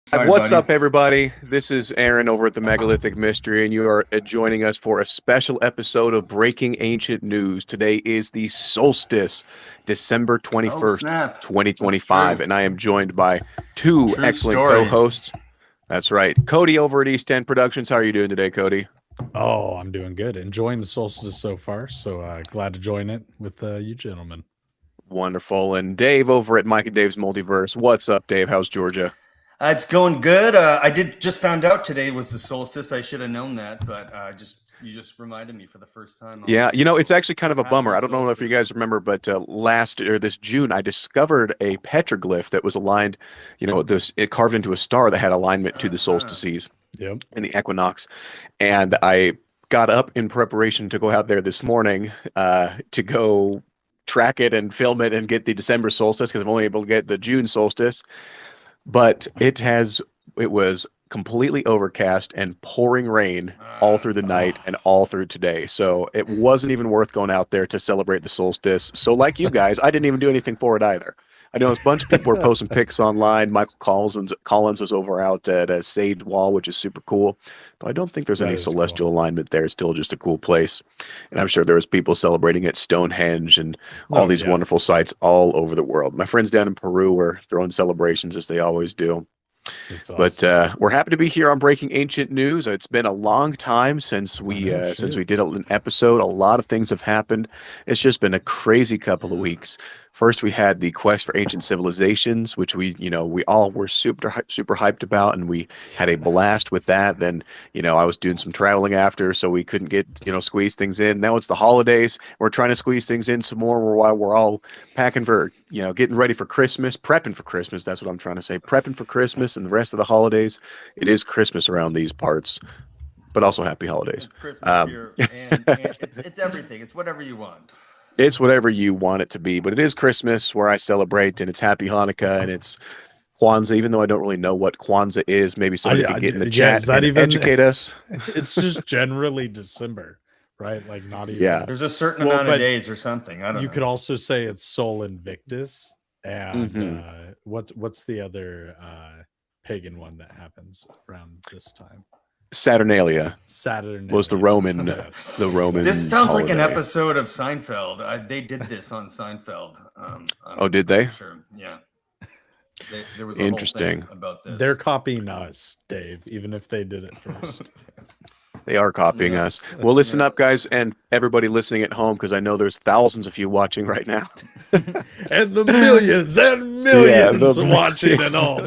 Sorry, What's buddy. up, everybody? This is Aaron over at the Megalithic Mystery, and you are joining us for a special episode of Breaking Ancient News. Today is the solstice, December Oh, 21st, snap. That's 2025, true. and I am joined by two True excellent story. co-hosts. That's right. Cody over at East End Productions. How are you doing today, Cody? Oh, I'm doing good. Enjoying the solstice so far. So glad to join it with you gentlemen. Wonderful. And Dave over at Mike and Dave's Multiverse. What's up, Dave? How's Georgia? It's going good. I did just found out today was the solstice. I should have known that, but you just reminded me for the first time. Yeah, it's actually kind of a Happy bummer. I don't know if you solstice. guys remember, but this June, I discovered a petroglyph that was aligned, it carved into a star that had alignment to the solstices Yep. and the equinox. And I got up in preparation to go out there this morning to go track it and film it and get the December solstice because I'm only able to get the June solstice. But it was completely overcast and pouring rain all through the night and all through today. So it wasn't even worth going out there to celebrate the solstice. So like you guys, I didn't even do anything for it either. I know a bunch of people were posting pics online. Michael Collins was over out at a Sage Wall, which is super cool. But I don't think there's That any is celestial alignment there. It's still just a cool place. And I'm sure there was people celebrating at Stonehenge and all these wonderful sites all over the world. My friends down in Peru were throwing celebrations as they always do. It's awesome. But we're happy to be here on Breaking Ancient News. It's been a long time since we did an episode. A lot of things have happened. It's just been a crazy couple of weeks. First, we had the quest for ancient civilizations, which we all were super hyped about, and we had a blast with that. Then, I was doing some traveling after, so we couldn't get squeeze things in. Now it's the holidays. We're trying to squeeze things in some more. While we're all packing for getting ready for Christmas, prepping for Christmas. That's what I'm trying to say. Prepping for Christmas and the rest of the holidays. It is Christmas around these parts, but also happy holidays. It's Christmas here, and it's everything. It's whatever you want. It's whatever you want it to be, but it is Christmas where I celebrate, and it's Happy Hanukkah, and it's Kwanzaa. Even though I don't really know what Kwanzaa is, maybe somebody could get in the chat and educate us. It's just generally December, right? Like not even. Yeah. There's a certain amount of days or something. I don't know. You could also say it's Sol Invictus, and what's the other pagan one that happens around this time? Saturnalia was the Roman. Yes. The Roman. This sounds like an holiday. episode of Seinfeld. They did this on Seinfeld. Oh, did they? Sure. Yeah. There was Interesting. a whole thing about this. They're copying us, Dave, even if they did it first. They are copying us. Well, listen up, guys, and everybody listening at home, because I know there's thousands of you watching right now. And the millions and millions watching at home.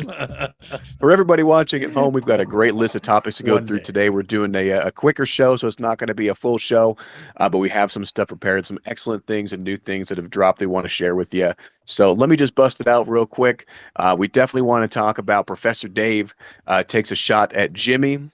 For everybody watching at home, we've got a great list of topics to go through today. We're doing a quicker show, so it's not going to be a full show, but we have some stuff prepared, some excellent things and new things that have dropped they want to share with you. So let me just bust it out real quick. We definitely want to talk about Professor Dave takes a shot at Jimmy.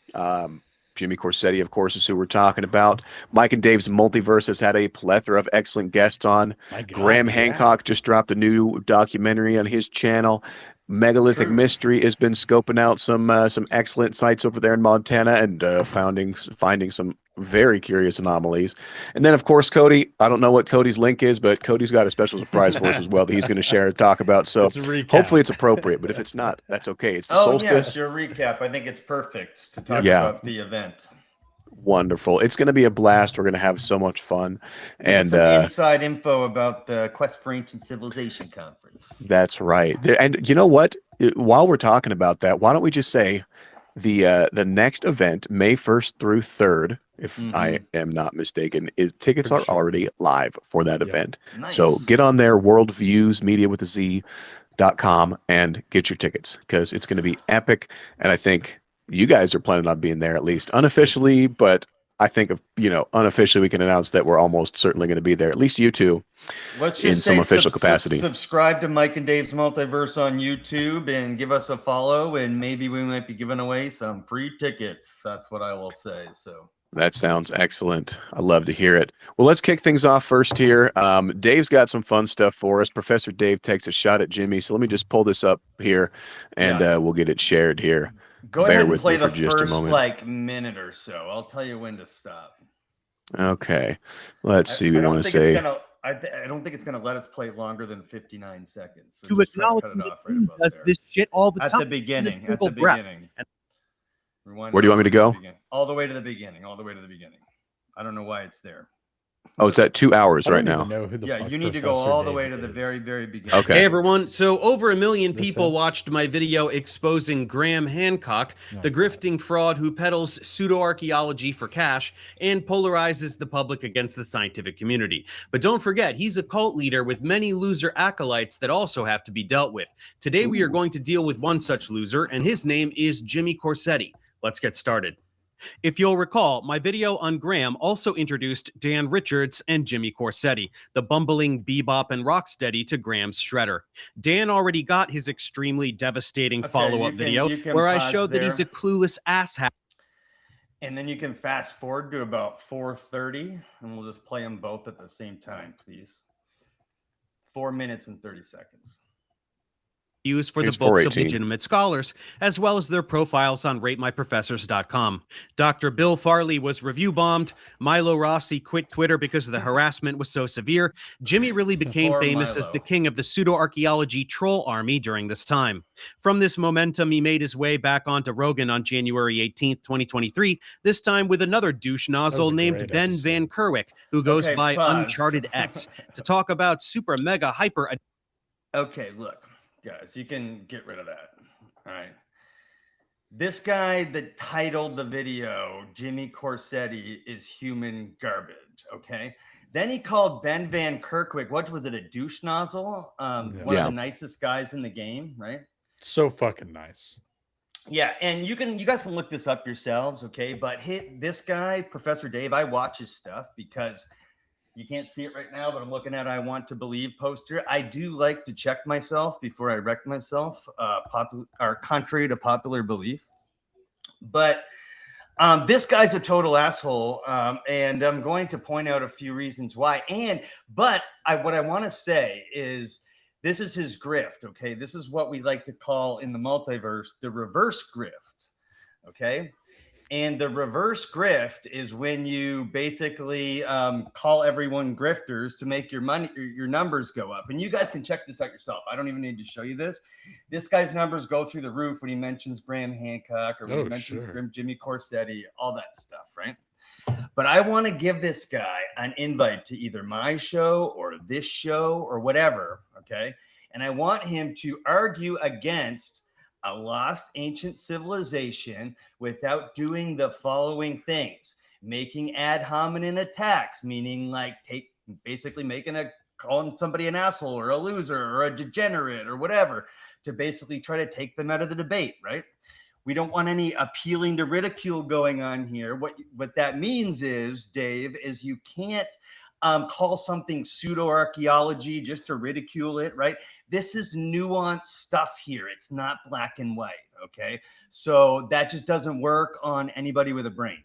Jimmy Corsetti, of course, is who we're talking about. Mike and Dave's Multiverse has had a plethora of excellent guests on. Graham Hancock just dropped a new documentary on his channel. Megalithic Mystery has been scoping out some excellent sites over there in Montana and finding some very curious anomalies. And then, of course, Cody, I don't know what Cody's link is, but Cody's got a special surprise for us as well that he's going to share and talk about. So hopefully it's appropriate, but if it's not, that's okay. It's the solstice. Yeah, it's your recap. I think it's perfect to talk about the event. Wonderful. It's going to be a blast. We're going to have so much fun. And some inside info about the Quest for Ancient Civilization conference. That's right. And you know what? While we're talking about that, why don't we just say the next event, May 1st through 3rd, if I am not mistaken, tickets are already live for that event. Nice. So get on there, worldviewsmediawithaz.com, and get your tickets because it's going to be epic. And I think you guys are planning on being there at least unofficially, but I think unofficially we can announce that we're almost certainly going to be there. At least you two, in some official capacity. Subscribe to Mike and Dave's Multiverse on YouTube and give us a follow, and maybe we might be giving away some free tickets. That's what I will say. So that sounds excellent. I love to hear it. Well, let's kick things off first here. Dave's got some fun stuff for us. Professor Dave takes a shot at Jimmy. So let me just pull this up here, and we'll get it shared here. Go ahead and play the first minute or so. I'll tell you when to stop. Okay. Let's see. We want to say. I don't think it's going to let us play longer than 59 seconds. So To just try to acknowledge cut it that off right he about does there. this shit all the At time. the beginning. At single the breath. beginning. And- Rewind Where do you want me to all the way go? the beginning. All the way to the beginning. All the way to the beginning. I don't know why it's there. Oh, it's at 2 hours I right don't even now. know who the Yeah, fuck you need to go Professor all the way to David the is. very, very beginning. Okay. Hey everyone, so over 1 million This people him? watched my video exposing Graham Hancock, the grifting fraud who peddles pseudo-archaeology for cash and polarizes the public against the scientific community. But don't forget, he's a cult leader with many loser acolytes that also have to be dealt with. Today we are going to deal with one such loser, and his name is Jimmy Corsetti. Let's get started. If you'll recall, my video on Graham also introduced Dan Richards and Jimmy Corsetti, the bumbling bebop and rocksteady to Graham's shredder. Dan already got his extremely devastating Okay, follow-up you video can where I pause showed that he's a there. clueless asshat. And then you can fast forward to about 4:30, and we'll just play them both at the same time, please. 4 minutes and 30 seconds. Used for the Here's books of 418. legitimate scholars, as well as their profiles on ratemyprofessors.com. Dr. Bill Farley was review bombed. Milo Rossi quit Twitter because the harassment was so severe. Jimmy really became Poor famous as Milo. the king of the pseudo-archaeology troll army during this time. From this momentum, he made his way back onto Rogan on January 18th, 2023, this time with another douche nozzle a named great Ben episode. Van Kerwick, who goes Okay, by pause. Uncharted X, to talk about super mega hyper Okay, look, guys, you can get rid of that. All right. This guy that titled the video, Jimmy Corsetti, is human garbage. Okay. Then he called Ben Van Kerkwick, what was it, a douche nozzle? One Yeah. of the nicest guys in the game, right? So fucking nice. Yeah, and you guys can look this up yourselves, okay? But this guy, Professor Dave, I watch his stuff because you can't see it right now, but I'm looking at I Want to Believe poster. I do like to check myself before I wreck myself, contrary to popular belief. But this guy's a total asshole, and I'm going to point out a few reasons why. But what I want to say is this is his grift, okay? This is what we like to call in the multiverse the reverse grift, okay? And the reverse grift is when you basically call everyone grifters to make your money, your numbers go up. And you guys can check this out yourself. I don't even need to show you this. This guy's numbers go through the roof when he mentions Graham Hancock or when he mentions Jimmy Corsetti, all that stuff, right? But I want to give this guy an invite to either my show or this show or whatever, okay? And I want him to argue against a lost ancient civilization without doing the following things: making ad hominem attacks, meaning like basically calling somebody an asshole or a loser or a degenerate or whatever, to basically try to take them out of the debate, right? We don't want any appealing to ridicule going on here. What that means is, Dave, is you can't call something pseudo-archaeology just to ridicule it, right? This is nuanced stuff here. It's not black and white, okay? So that just doesn't work on anybody with a brain.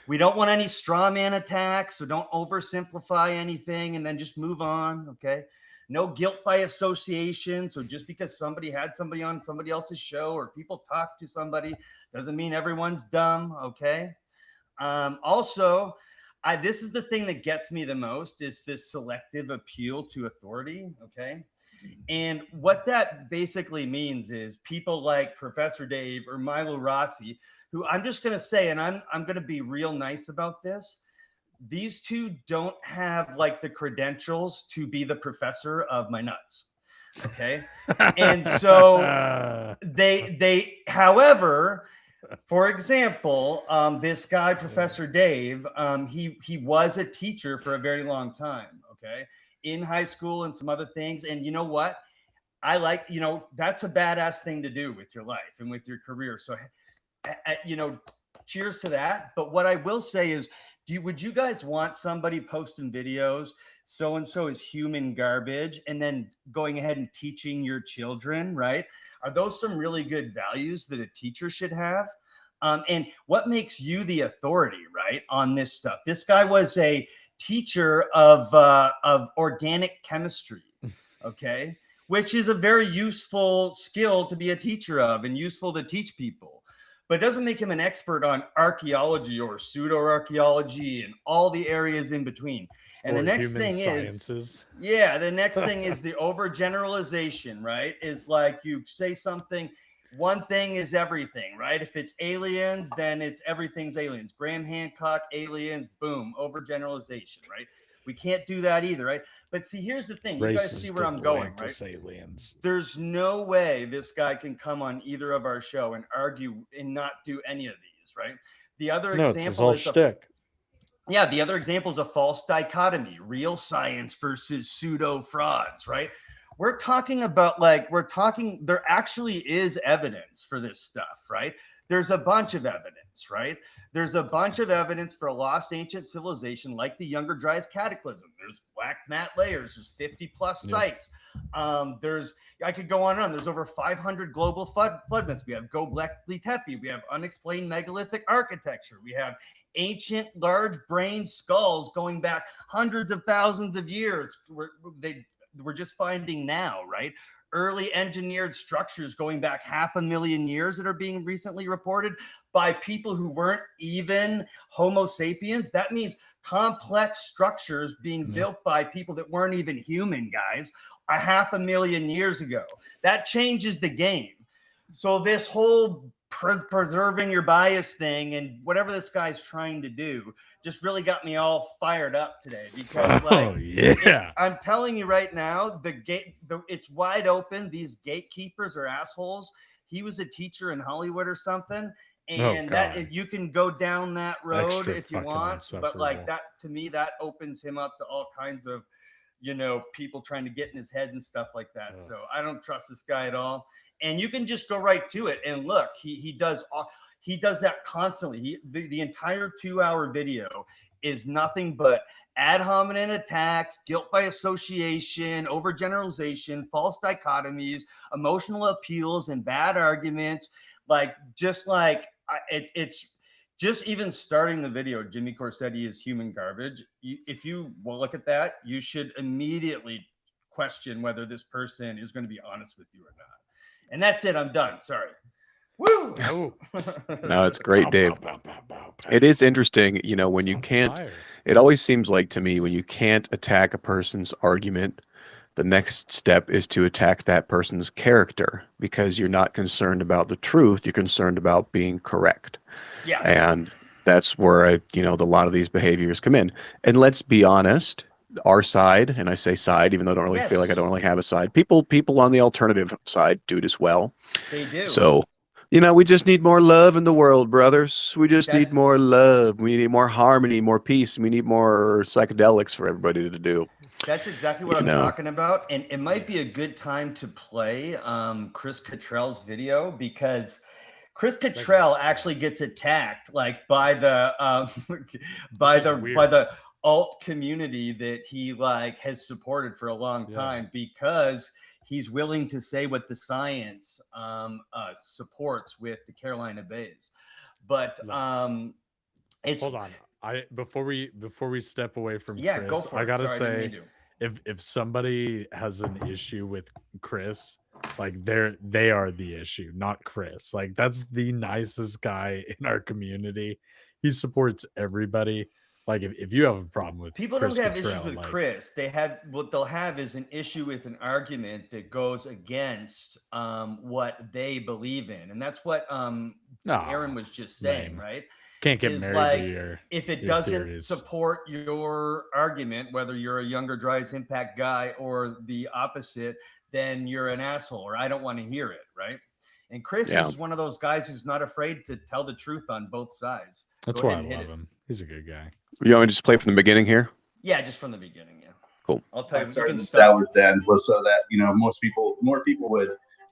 We don't want any straw man attacks, so don't oversimplify anything and then just move on, okay? No guilt by association. So just because somebody had somebody on somebody else's show or people talk to somebody doesn't mean everyone's dumb, okay? Also, this is the thing that gets me the most, is this selective appeal to authority, okay? And what that basically means is people like Professor Dave or Milo Rossi, who I'm just going to say, and I'm going to be real nice about this, these two don't have like the credentials to be the professor of my nuts, okay? And so however, for example, this guy, Professor Dave, he was a teacher for a very long time, okay, in high school and some other things. And you know what? That's a badass thing to do with your life and with your career. So, cheers to that. But what I will say is, would you guys want somebody posting videos, so-and-so is human garbage, and then going ahead and teaching your children, right? Are those some really good values that a teacher should have? And what makes you the authority, right, on this stuff? This guy was a teacher of organic chemistry, okay, which is a very useful skill to be a teacher of and useful to teach people. but it doesn't make him an expert on archaeology or pseudo-archaeology and all the areas in between. And the next thing is, the next thing is the overgeneralization, right? Is like you say something, one thing is everything, right? If it's aliens, then it's everything's aliens. Graham Hancock, aliens, boom, overgeneralization, right? We can't do that either, right? But see, here's the thing. You guys see where I'm going, right? Aliens. There's no way this guy can come on either of our show and argue and not do any of these, right? The other example is shtick. Yeah, the other example is a false dichotomy, real science versus pseudo frauds, right? We're talking about there actually is evidence for this stuff, right? There's a bunch of evidence, right? There's a bunch of evidence for a lost ancient civilization like the Younger Dryas Cataclysm. There's black mat layers. There's 50 plus sites. I could go on and on. There's over 500 global flood myths. We have Göbekli Tepe. We have unexplained megalithic architecture. We have ancient large brain skulls going back hundreds of thousands of years. We're just finding now, right? Early engineered structures going back 500,000 years that are being recently reported by people who weren't even Homo sapiens. That means complex structures being built by people that weren't even human, guys, 500,000 years ago. That changes the game. So this whole preserving your bias thing and whatever this guy's trying to do just really got me all fired up today, because I'm telling you right now, it's wide open. These gatekeepers are assholes. He was a teacher in Hollywood or something, and that you can go down that road if you want, but like that, to me, that opens him up to all kinds of people trying to get in his head and stuff like that. So I don't trust this guy at all. And you can just go right to it and look. He does that constantly. The entire 2-hour video is nothing but ad hominem attacks, guilt by association, overgeneralization, false dichotomies, emotional appeals, and bad arguments. It's just even starting the video. Jimmy Corsetti is human garbage. If you look at that, you should immediately question whether this person is going to be honest with you or not. And that's it. I'm done. Sorry. Woo! No, it's great, Dave. It is interesting, when you can't. It always seems like to me when you can't attack a person's argument, the next step is to attack that person's character, because you're not concerned about the truth. You're concerned about being correct. Yeah. And that's where a lot of these behaviors come in. And let's be honest. Our side, and I say side, even though I don't really feel like I don't really have a side. People on the alternative side do it as well. They do. So, we just need more love in the world, brothers. We just need more love. We need more harmony, more peace. We need more psychedelics for everybody to do. That's exactly what I'm talking about. And it might be a good time to play Chris Cottrell's video, because Chris Cottrell actually gets attacked by the alt community that he has supported for a long time, because he's willing to say what the science supports with the Carolina Bays. But it's hold on. Before we step away from Chris, go for I it. gotta Sorry, say, if somebody has an issue with Chris, they are the issue, not Chris. That's the nicest guy in our community. He supports everybody. If you have a problem with people Chris don't have Cottrell, issues with Chris. What they'll have is an issue with an argument that goes against what they believe in, and that's what Aaron was just saying, right? Can't get married to your if it doesn't support your argument, whether you're a Younger Dryas Impact guy or the opposite, then you're an asshole, or I don't want to hear it, right? And Chris is one of those guys who's not afraid to tell the truth on both sides. That's why I love him. He's a good guy. You want me to just play from the beginning here? Yeah, just from the beginning. Yeah. Cool. I'll tell you. Starting the Star Wars Den was so that more people would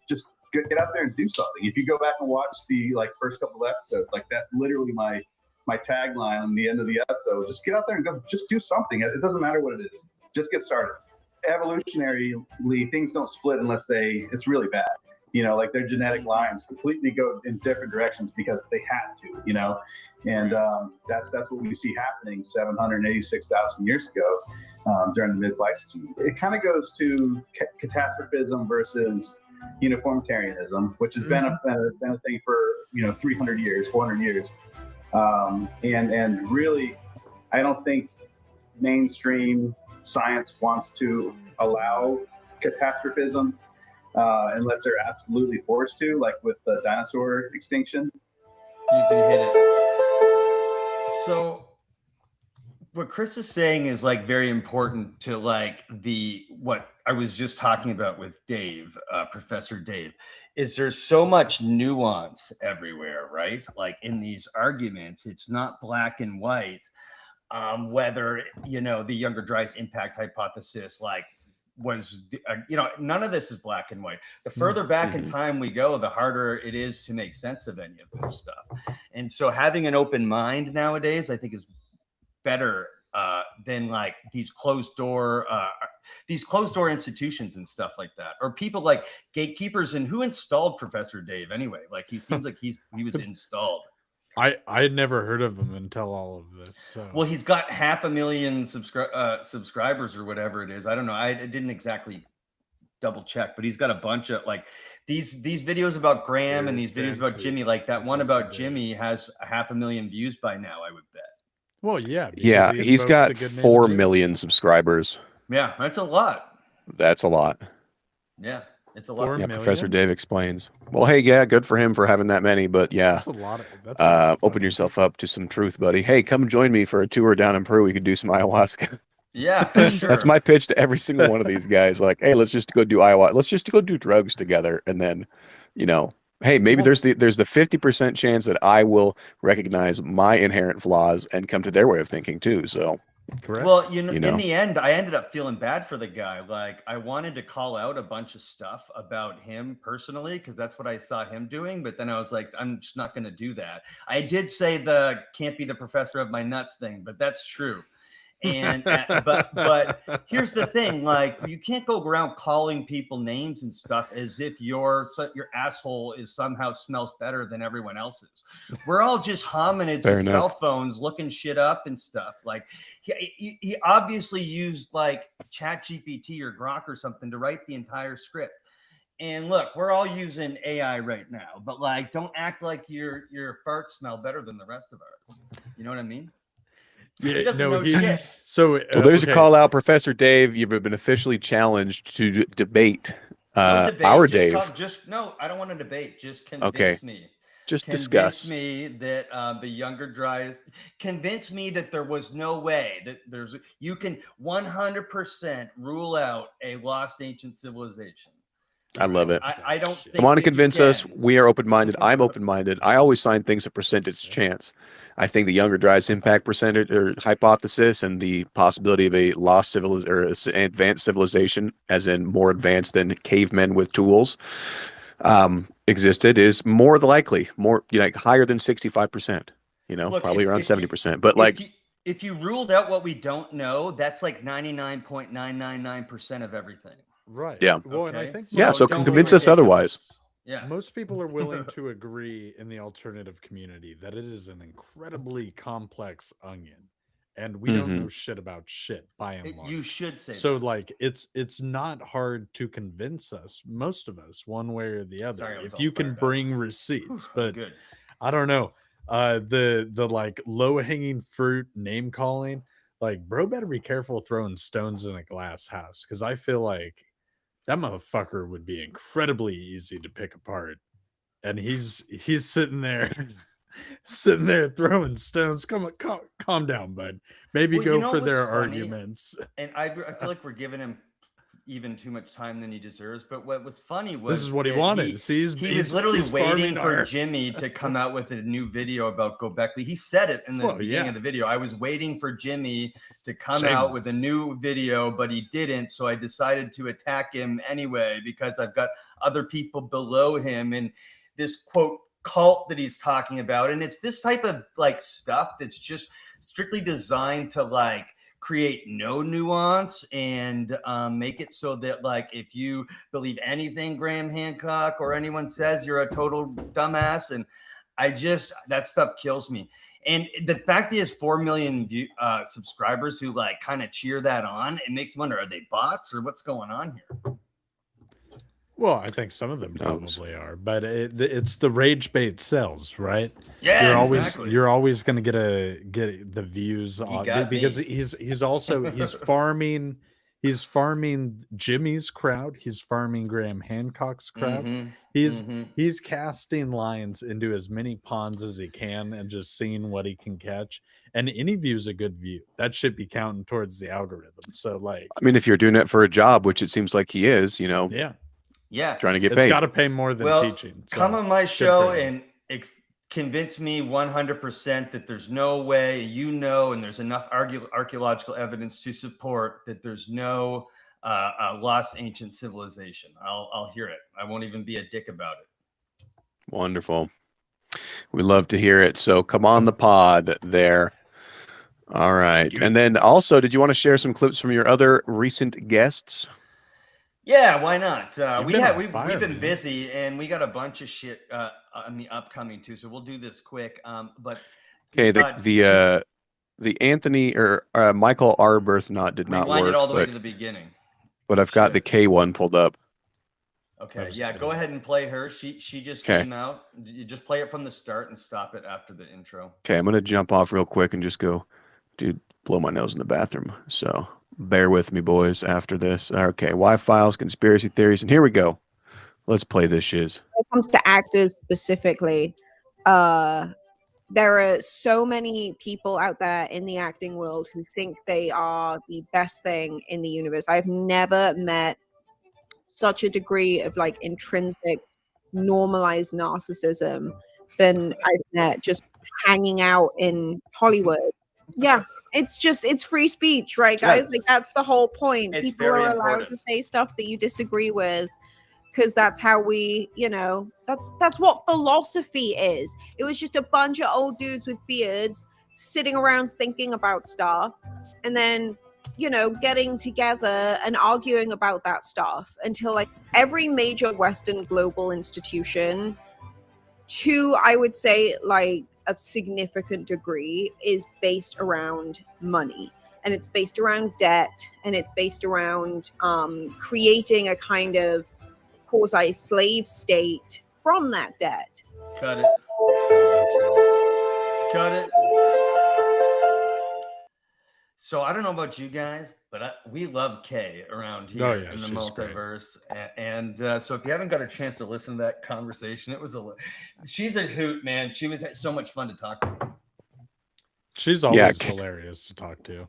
just get out there and do something. If you go back and watch the first couple of episodes, that's literally my tagline on the end of the episode. Just get out there and go. Just do something. It doesn't matter what it is. Just get started. Evolutionarily, things don't split unless it's really bad. Their genetic lines completely go in different directions because they had to, and that's what we see happening 786,000 years ago during the mid-Pleistocene. It kind of goes to catastrophism versus uniformitarianism, which has been a thing for 300 years, 400 years, and really, I don't think mainstream science wants to allow catastrophism unless they're absolutely forced to, like with the dinosaur extinction. You can hit it. So what Chris is saying is like very important to like what I was just talking about with Dave, Professor Dave, is there's so much nuance everywhere, right? Like in these arguments, it's not black and white. Whether, the Younger Dryas impact hypothesis, like was, none of this is black and white. The further back in time we go, the harder it is to make sense of any of this stuff. And so having an open mind nowadays, I think is better than like these closed door institutions and stuff like that, or people like gatekeepers. And who installed Professor Dave anyway? Like he seems like he was installed. I had never heard of him until all of this. So. Well, he's got 500,000 subscribers or whatever it is. I don't know. I didn't exactly double check, but he's got a bunch of like these videos about Graham and these videos about Jimmy. Like that one about Jimmy has 500,000 views by now, I would bet. Well, yeah. Yeah, he's got 4 million subscribers. Yeah, that's a lot. That's a lot. Yeah, it's a lot. Yeah, Professor Dave explains. Well, hey, yeah, good for him for having that many, but yeah. That's a lot. That's open yourself up to some truth, buddy. Hey, come join me for a tour down in Peru. We could do some ayahuasca. Yeah, for sure. That's my pitch to every single one of these guys. Like, hey, let's just go do ayahuasca. Let's just go do drugs together, and then, hey, maybe there's the 50% chance that I will recognize my inherent flaws and come to their way of thinking too. So, correct. Well, in the end, I ended up feeling bad for the guy. Like I wanted to call out a bunch of stuff about him personally, because that's what I saw him doing. But then I was like, I'm just not going to do that. I did say the can't be the professor of my nuts thing, but that's true. And but here's the thing, like you can't go around calling people names and stuff as if your asshole is somehow smells better than everyone else's. We're all just hominids with cell phones looking shit up and stuff. Like he obviously used like ChatGPT or Grok or something to write the entire script. And look, we're all using AI right now, but like don't act like your farts smell better than the rest of ours. You know what I mean? Yeah, no, so there's a call out, Professor Dave. You've been officially challenged to debate. Our Dave. I don't want to debate. Just convince me. Just discuss. Convince me that the Younger Dryas. Convince me that there was no way that you can 100% rule out a lost ancient civilization. I love it. I don't think come on and convince us. We are open-minded. I'm open-minded. I always sign things a percentage chance. I think the Younger Dryas impact percentage or hypothesis and the possibility of a lost advanced civilization, as in more advanced than cavemen with tools, existed is more likely, higher than 65%. Look, probably around 70%. But if you ruled out what we don't know, that's like 99.999% of everything. Right. Yeah. Well, and I think so convince us otherwise. Yeah. Most people are willing to agree in the alternative community that it is an incredibly complex onion, and we don't know shit about shit by and large. You should say so. That. Like, it's not hard to convince us, most of us, one way or the other, Sorry, if you can bring receipts. But good. I don't know. The like low hanging fruit name calling, like, bro, better be careful throwing stones in a glass house, because I feel like that motherfucker would be incredibly easy to pick apart, and he's sitting there throwing stones. Calm down, bud. Maybe go for their arguments. And I feel like we're giving him even too much time than he deserves. But what was funny was this is what he wanted. He was literally waiting for Jimmy to come out with a new video about Gobekli. He said it in the beginning of the video. I was waiting for Jimmy to come out with a new video, but he didn't. So I decided to attack him anyway, because I've got other people below him and this quote cult that he's talking about. And it's this type of like stuff that's just strictly designed to like create no nuance and make it so that like if you believe anything Graham Hancock or anyone says, you're a total dumbass. And that stuff kills me. And the fact he has 4 million subscribers who like kind of cheer that on, it makes me wonder, are they bots or what's going on here? Well, I think some of them knows? probably are, but it's the rage bait sells, right? Yeah, You're always going to get the views on got because me. he's also he's farming Jimmy's crowd, he's farming Graham Hancock's crowd. Mhm, He's mhm. he's casting lines into as many ponds as he can and just seeing what he can catch. And any view's a good view. That should be counting towards the algorithm. So like, I mean, if you're doing it for a job, which it seems like he is, yeah, Yeah. trying to get it's paid. got to pay more than Well, teaching. So come on my good for show him. and convince me 100% that there's no way, and there's enough archaeological evidence to support that there's no lost ancient civilization. I'll hear it. I won't even be a dick about it. Wonderful. We love to hear it. So come on the pod there. All right. And then also, did you want to share some clips from your other recent guests? Yeah, why not? You've been We've been man. busy and we got a bunch of shit on the upcoming too, so we'll do this quick. But Okay, the Anthony or Michael Arbuthnot did not rewind work, it all the way to the beginning. but I've got the Shit. K one pulled up. Okay, was yeah, go kidding. ahead and play her. She just Okay. came out. You just play it from the start and stop it after the intro. Okay, I'm gonna jump off real quick and just go, dude, blow my nose in the bathroom. So bear with me, boys, after this. Okay, Y-Files, conspiracy theories, and here we go. Let's play this shiz. When it comes to actors specifically, there are so many people out there in the acting world who think they are the best thing in the universe. I've never met such a degree of like intrinsic normalized narcissism than I've met just hanging out in Hollywood. Yeah, it's free speech, right, guys? Yes. Like that's the whole point. It's People very are allowed to important. say stuff that you disagree with because that's how we, that's what philosophy is. It was just a bunch of old dudes with beards sitting around thinking about stuff and then getting together and arguing about that stuff until like every major Western global institution, to I would say like a significant degree, is based around money, and it's based around debt, and it's based around creating a kind of quasi slave state from that debt. Cut it. Cut it. So I don't know about you guys, but we love Kay around here Oh, yeah, in the she's great. multiverse. And so if you haven't got a chance to listen to that conversation, she's a hoot, man. She was so much fun to talk to. She's always K- hilarious to talk to.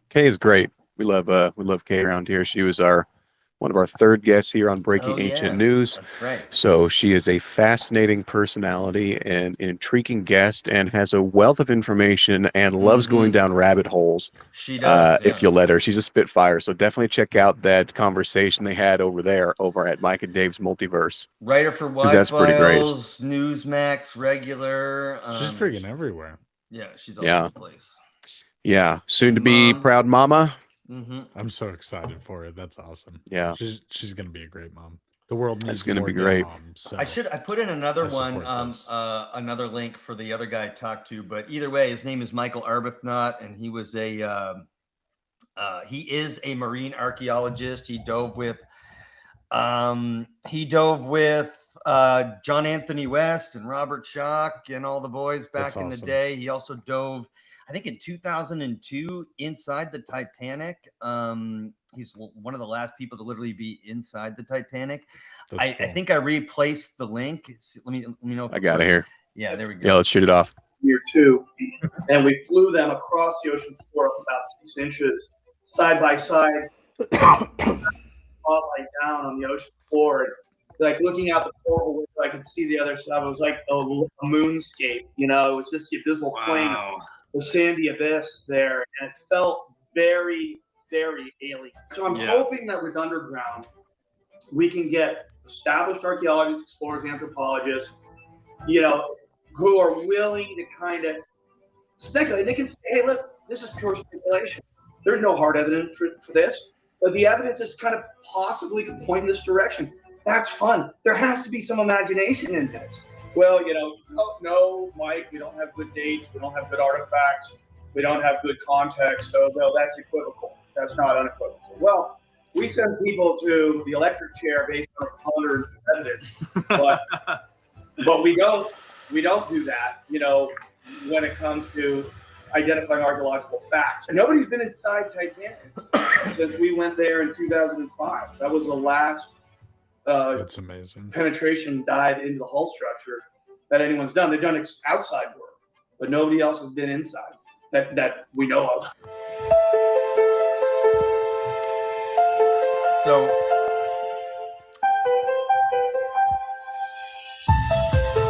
Kay is great. We love Kay around here. She was one of our third guests here on Breaking Oh, yeah. Ancient News. That's right. So she is a fascinating personality and an intriguing guest and has a wealth of information and loves going down rabbit holes. She does. If you let her. She's a spitfire. So definitely check out that conversation they had over at Mike and Dave's Multiverse. Writer for That's pretty great. Y-Files, Newsmax, regular. She's freaking everywhere. Yeah, she's all Yeah. over the place. Yeah. Soon to be Mom. proud mama. Mm-hmm. I'm so excited for her. That's awesome. Yeah. She's gonna be a great mom. The world needs That's gonna more be good great. moms, so. I put in another I support one, this. another link for the other guy I talked to, but either way, his name is Michael Arbuthnot, and he was he is a marine archaeologist. He dove with John Anthony West and Robert Schoch and all the boys back That's in the awesome. day. He also dove, I think in 2002, inside the Titanic. He's one of the last people to literally be inside the Titanic. That's I cool. think I replaced the link. Let me know. If I got it here. Yeah, there we go. Yeah, let's shoot it off. Year two, and we flew them across the ocean floor about 6 inches, side by side, spotlight down on the ocean floor, and like looking out the portal window, I could see the other side. It was like a moonscape, it was just the abysmal plain, Wow. the sandy abyss there, and it felt very, very alien. So I'm hoping that with Underground, we can get established archaeologists, explorers, anthropologists, who are willing to kind of speculate. They can say, hey, look, this is pure speculation. There's no hard evidence for this. But the evidence is kind of possibly could point in this direction. That's fun. There has to be some imagination in this. Well, oh, no, Mike, we don't have good dates. We don't have good artifacts. We don't have good context. So, no, that's equivocal. That's not unequivocal. Well, we send people to the electric chair based on preponderance of evidence, but we don't do that. You know, when it comes to identifying archaeological facts. Nobody's been inside Titanic since we went there in 2005. That was the last That's amazing. penetration dive into the hull structure that anyone's done. They've done outside work, but nobody else has been inside that we know of. So,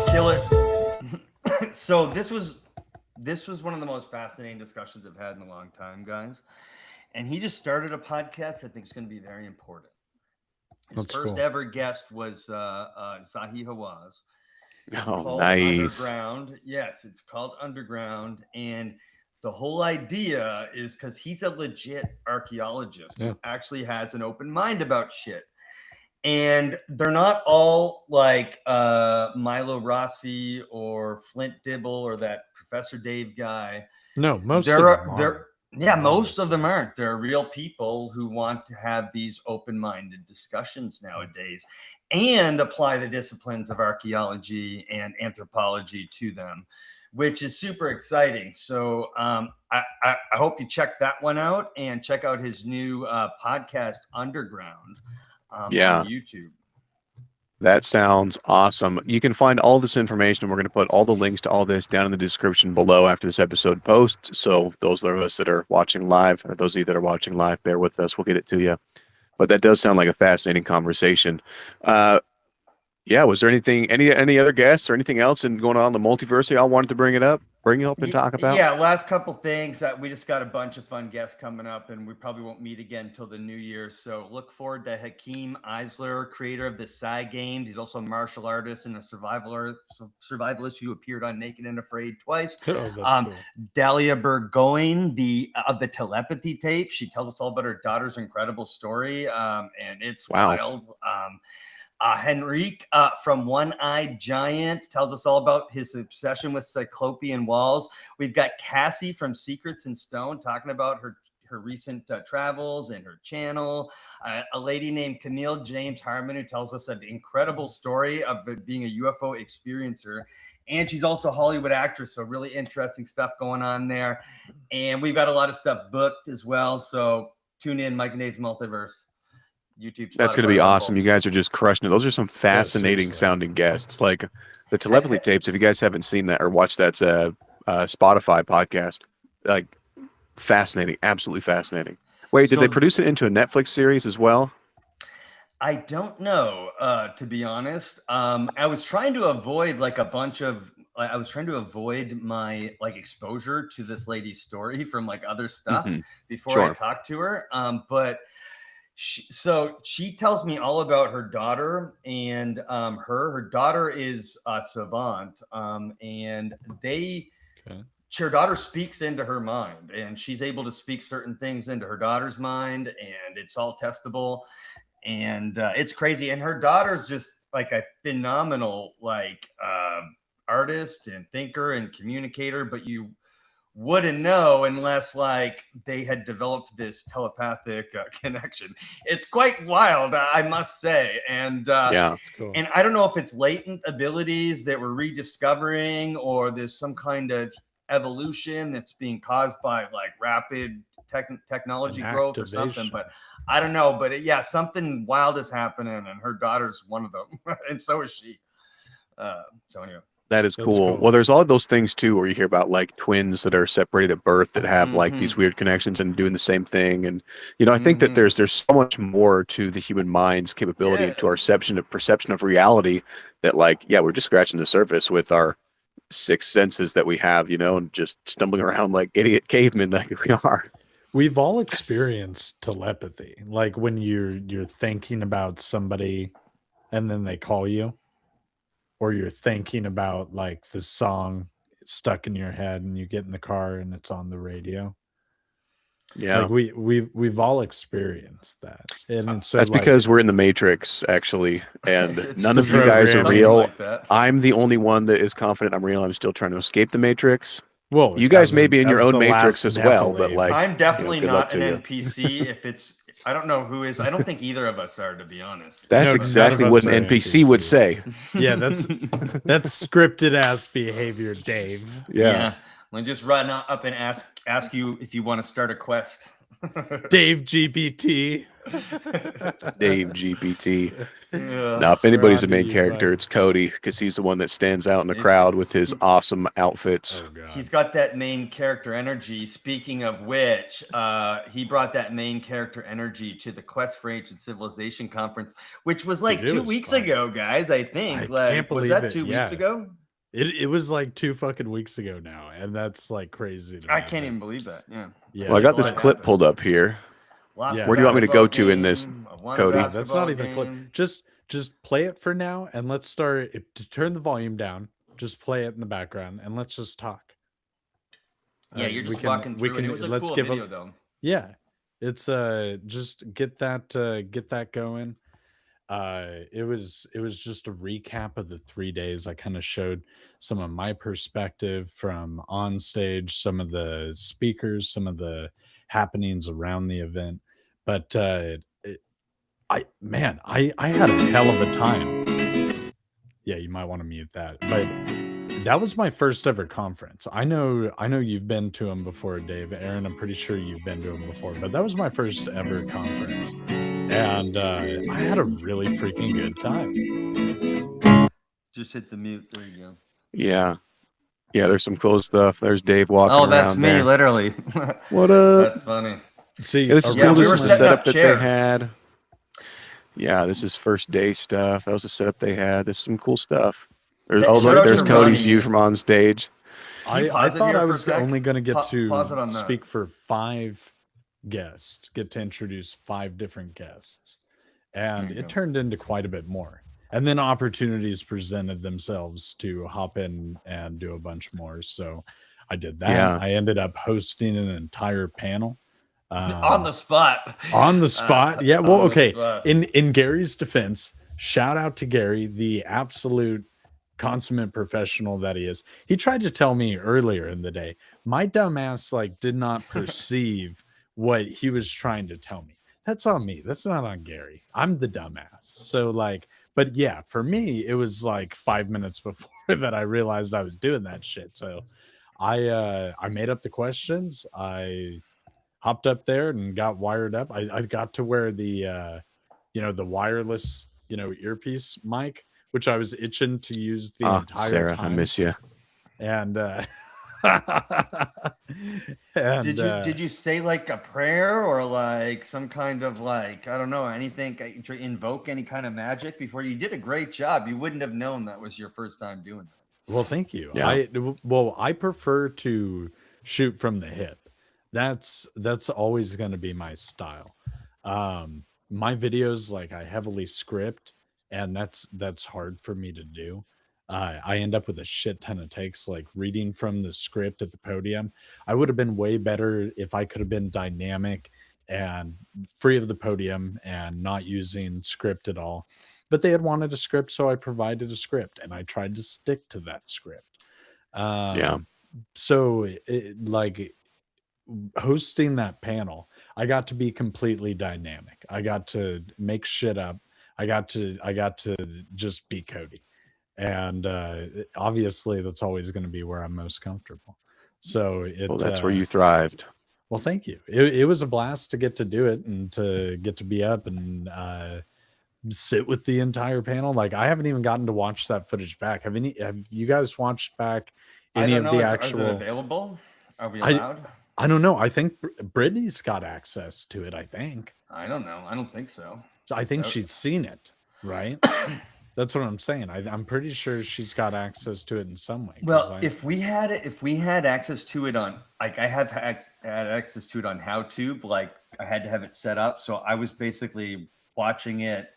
kill it. So this was one of the most fascinating discussions I've had in a long time, guys. And he just started a podcast I think is going to be very important. His That's first cool. ever guest was Zahi Hawass. It's Oh, called nice. Underground. Yes, it's called Underground. And the whole idea is because he's a legit archaeologist Yeah. who actually has an open mind about shit. And they're not all like Milo Rossi or Flint Dibble or that Professor Dave guy. No, most There of are- them there- are. Yeah, most of them aren't. There are real people who want to have these open-minded discussions nowadays and apply the disciplines of archaeology and anthropology to them, which is super exciting. So I hope you check that one out and check out his new podcast, Underground, Yeah. on YouTube. That sounds awesome. You can find all this information. We're going to put all the links to all this down in the description below after this episode posts. So those of us that are watching live, or those of you that are watching live, bear with us. We'll get it to you. But that does sound like a fascinating conversation. Yeah, was there any other guests or anything else going on in the multiverse y'all wanted to bring up and talk about? Yeah, last couple things that we just got a bunch of fun guests coming up, and we probably won't meet again until the new year. So look forward to Hakeem Eisler, creator of the Psy Games. He's also a martial artist and a survivalist who appeared on Naked and Afraid twice. Oh, that's cool. Dahlia Burgoyne, of the telepathy tape. She tells us all about her daughter's incredible story, and it's Wow. wild. Henrique from One Eyed Giant tells us all about his obsession with cyclopean walls. We've got Cassie from Secrets in Stone talking about her recent travels and her channel. A lady named Camille James Harmon who tells us an incredible story of being a UFO experiencer. And she's also a Hollywood actress, so really interesting stuff going on there. And we've got a lot of stuff booked as well. So tune in, Mike and Dave's Multiverse. YouTube. That's going to be Spotify, awesome. You Rumble. guys are just crushing it. Those are some fascinating seriously. sounding guests. Like the telepathy tapes, if you guys haven't seen that or watched that Spotify podcast, like fascinating, absolutely fascinating. Wait, did So- they produce it into a Netflix series as well? I don't know, to be honest. I was trying to avoid I was trying to avoid my exposure to this lady's story from other stuff Mhm. before I Sure. talked to her. But she tells me all about her daughter and her daughter is a savant, and her daughter speaks into her mind, and she's able to speak certain things into her daughter's mind, and it's all testable, and it's crazy. And her daughter's just like a phenomenal artist and thinker and communicator, but you wouldn't know unless they had developed this telepathic connection. It's quite wild, I must say. And Yeah. That's cool. and I don't know if it's latent abilities that we're rediscovering, or there's some kind of evolution that's being caused by rapid technology An growth or something. activation. But I don't know. But something wild is happening, and her daughter's one of them, and so is she. So anyway. That is That's cool. cool. Well, there's all those things too, where you hear about twins that are separated at birth that have these weird connections and doing the same thing. And I think that there's so much more to the human mind's capability and to our perception of reality that we're just scratching the surface with our six senses that we have, and just stumbling around like idiot cavemen like we are. We've all experienced telepathy, like when you're thinking about somebody and then they call you, or you're thinking about the song stuck in your head and you get in the car and it's on the radio. Yeah. We've all experienced that. And so That's because we're in the Matrix, actually, and It's none the of you guys are program. real. Like that. I'm the only one that is confident I'm real. I'm still trying to escape the Matrix. well, You guys as may be in your as own the Matrix last as well, but Nephilim. I'm definitely good luck not an to you. NPC I don't know who is. I don't think either of us are, to be honest. That's No, none exactly of what us an are NPC would NPCs. say. Yeah, that's scripted ass behavior, Dave. Yeah. Let me just run up and ask you if you want to start a quest. Dave GPT. Dave GPT. Yeah. Now, if anybody's We're the on main to you, character, bud. it's Cody because he's the one that stands out in the He's- crowd with his awesome outfits. Oh god. He's got that main character energy. Speaking of which, he brought that main character energy to the Quest for Ancient Civilization conference, which was like Dude, it 2 was weeks fun. ago, guys. I think. I Like, can't was believe that it, 2 yeah. weeks ago? It was like 2 fucking weeks ago now, and that's like crazy. To I me, can't but even believe that. Yeah. Yeah, Well, I got this Like clip that. pulled up here. Lost Yeah. a Where do you want me to basketball go to in this, game, won a Cody? Wow, that's not basketball even a clip. game. Just play it for now, and let's start. To turn the volume down, just play it in the background, and let's just talk. Yeah, you're we just can- walking we through. And it can- was a let's cool give video, a- though. Yeah, it's just get that going. It was just a recap of the 3 days. I kind of showed some of my perspective from on stage, some of the speakers, some of the happenings around the event. But I had a hell of a time. Yeah, you might want to mute that. But that was my first ever conference. I know you've been to them before, Dave. Aaron, I'm pretty sure you've been to them before, but that was my first ever conference. And I had a really freaking good time. Just hit the mute. There you go. Yeah. Yeah, there's some cool stuff. There's Dave walking Oh, around that's me, there. literally. What up? That's funny. See, Yeah, this is Yeah, cool. we This were is the setting setup up that chairs. they had. Yeah, this is first day stuff. That was the setup they had. This is some cool stuff. There's, Hey, oh, shout look, out there's to Cody's Ronnie. view from on stage. Can you I pause it thought here I for a was sec? only going to get Pause it on to that. speak for 5 guests, get to introduce 5 different guests. And There you it go. turned into quite a bit more. And then opportunities presented themselves to hop in and do a bunch more. So I did that. Yeah. I ended up hosting an entire panel. On the spot. On the spot. Yeah. Well, on the okay. spot. In Gary's defense, shout out to Gary, the absolute consummate professional that he is. He tried to tell me earlier in the day, my dumbass like did not perceive what he was trying to tell me. That's on me. That's not on Gary. I'm the dumbass. So like, but yeah, for me, it was like 5 minutes before that I realized I was doing that shit. So I made up the questions. I hopped up there and got wired up. I got to wear the the wireless earpiece mic, which I was itching to use the entire Sarah, time. I miss you. And Did you say like a prayer or like some kind of like, I don't know, anything to invoke any kind of magic before? You did a great job. You wouldn't have known that was your first time doing that. Well, thank you. Yeah. I prefer to shoot from the hip. That's always going to be my style. My videos, like, I heavily script, and that's hard for me to do. I end up with a shit ton of takes, like reading from the script at the podium. I would have been way better if I could have been dynamic and free of the podium and not using script at all. But they had wanted a script, so I provided a script, and I tried to stick to that script. Yeah. So, like, hosting that panel, I got to be completely dynamic. I got to make shit up. I got to just be Cody. And obviously that's always going to be where I'm most comfortable. So Well, that's where you thrived. well, thank you. It was a blast to get to do it and to get to be up and sit with the entire panel. Like, I haven't even gotten to watch that footage back. Have you guys watched back any of the Is it actual? available? Are we I- allowed? I don't know. I think Brittany's got access to it. I think I don't know. I don't think so. So So- she's seen it, right? That's what I'm saying. I'm pretty sure she's got access to it in some way. 'cause Well, I- if we had access to it on, like, I have had access to it on HowTube, like I had to have it set up. So I was basically watching it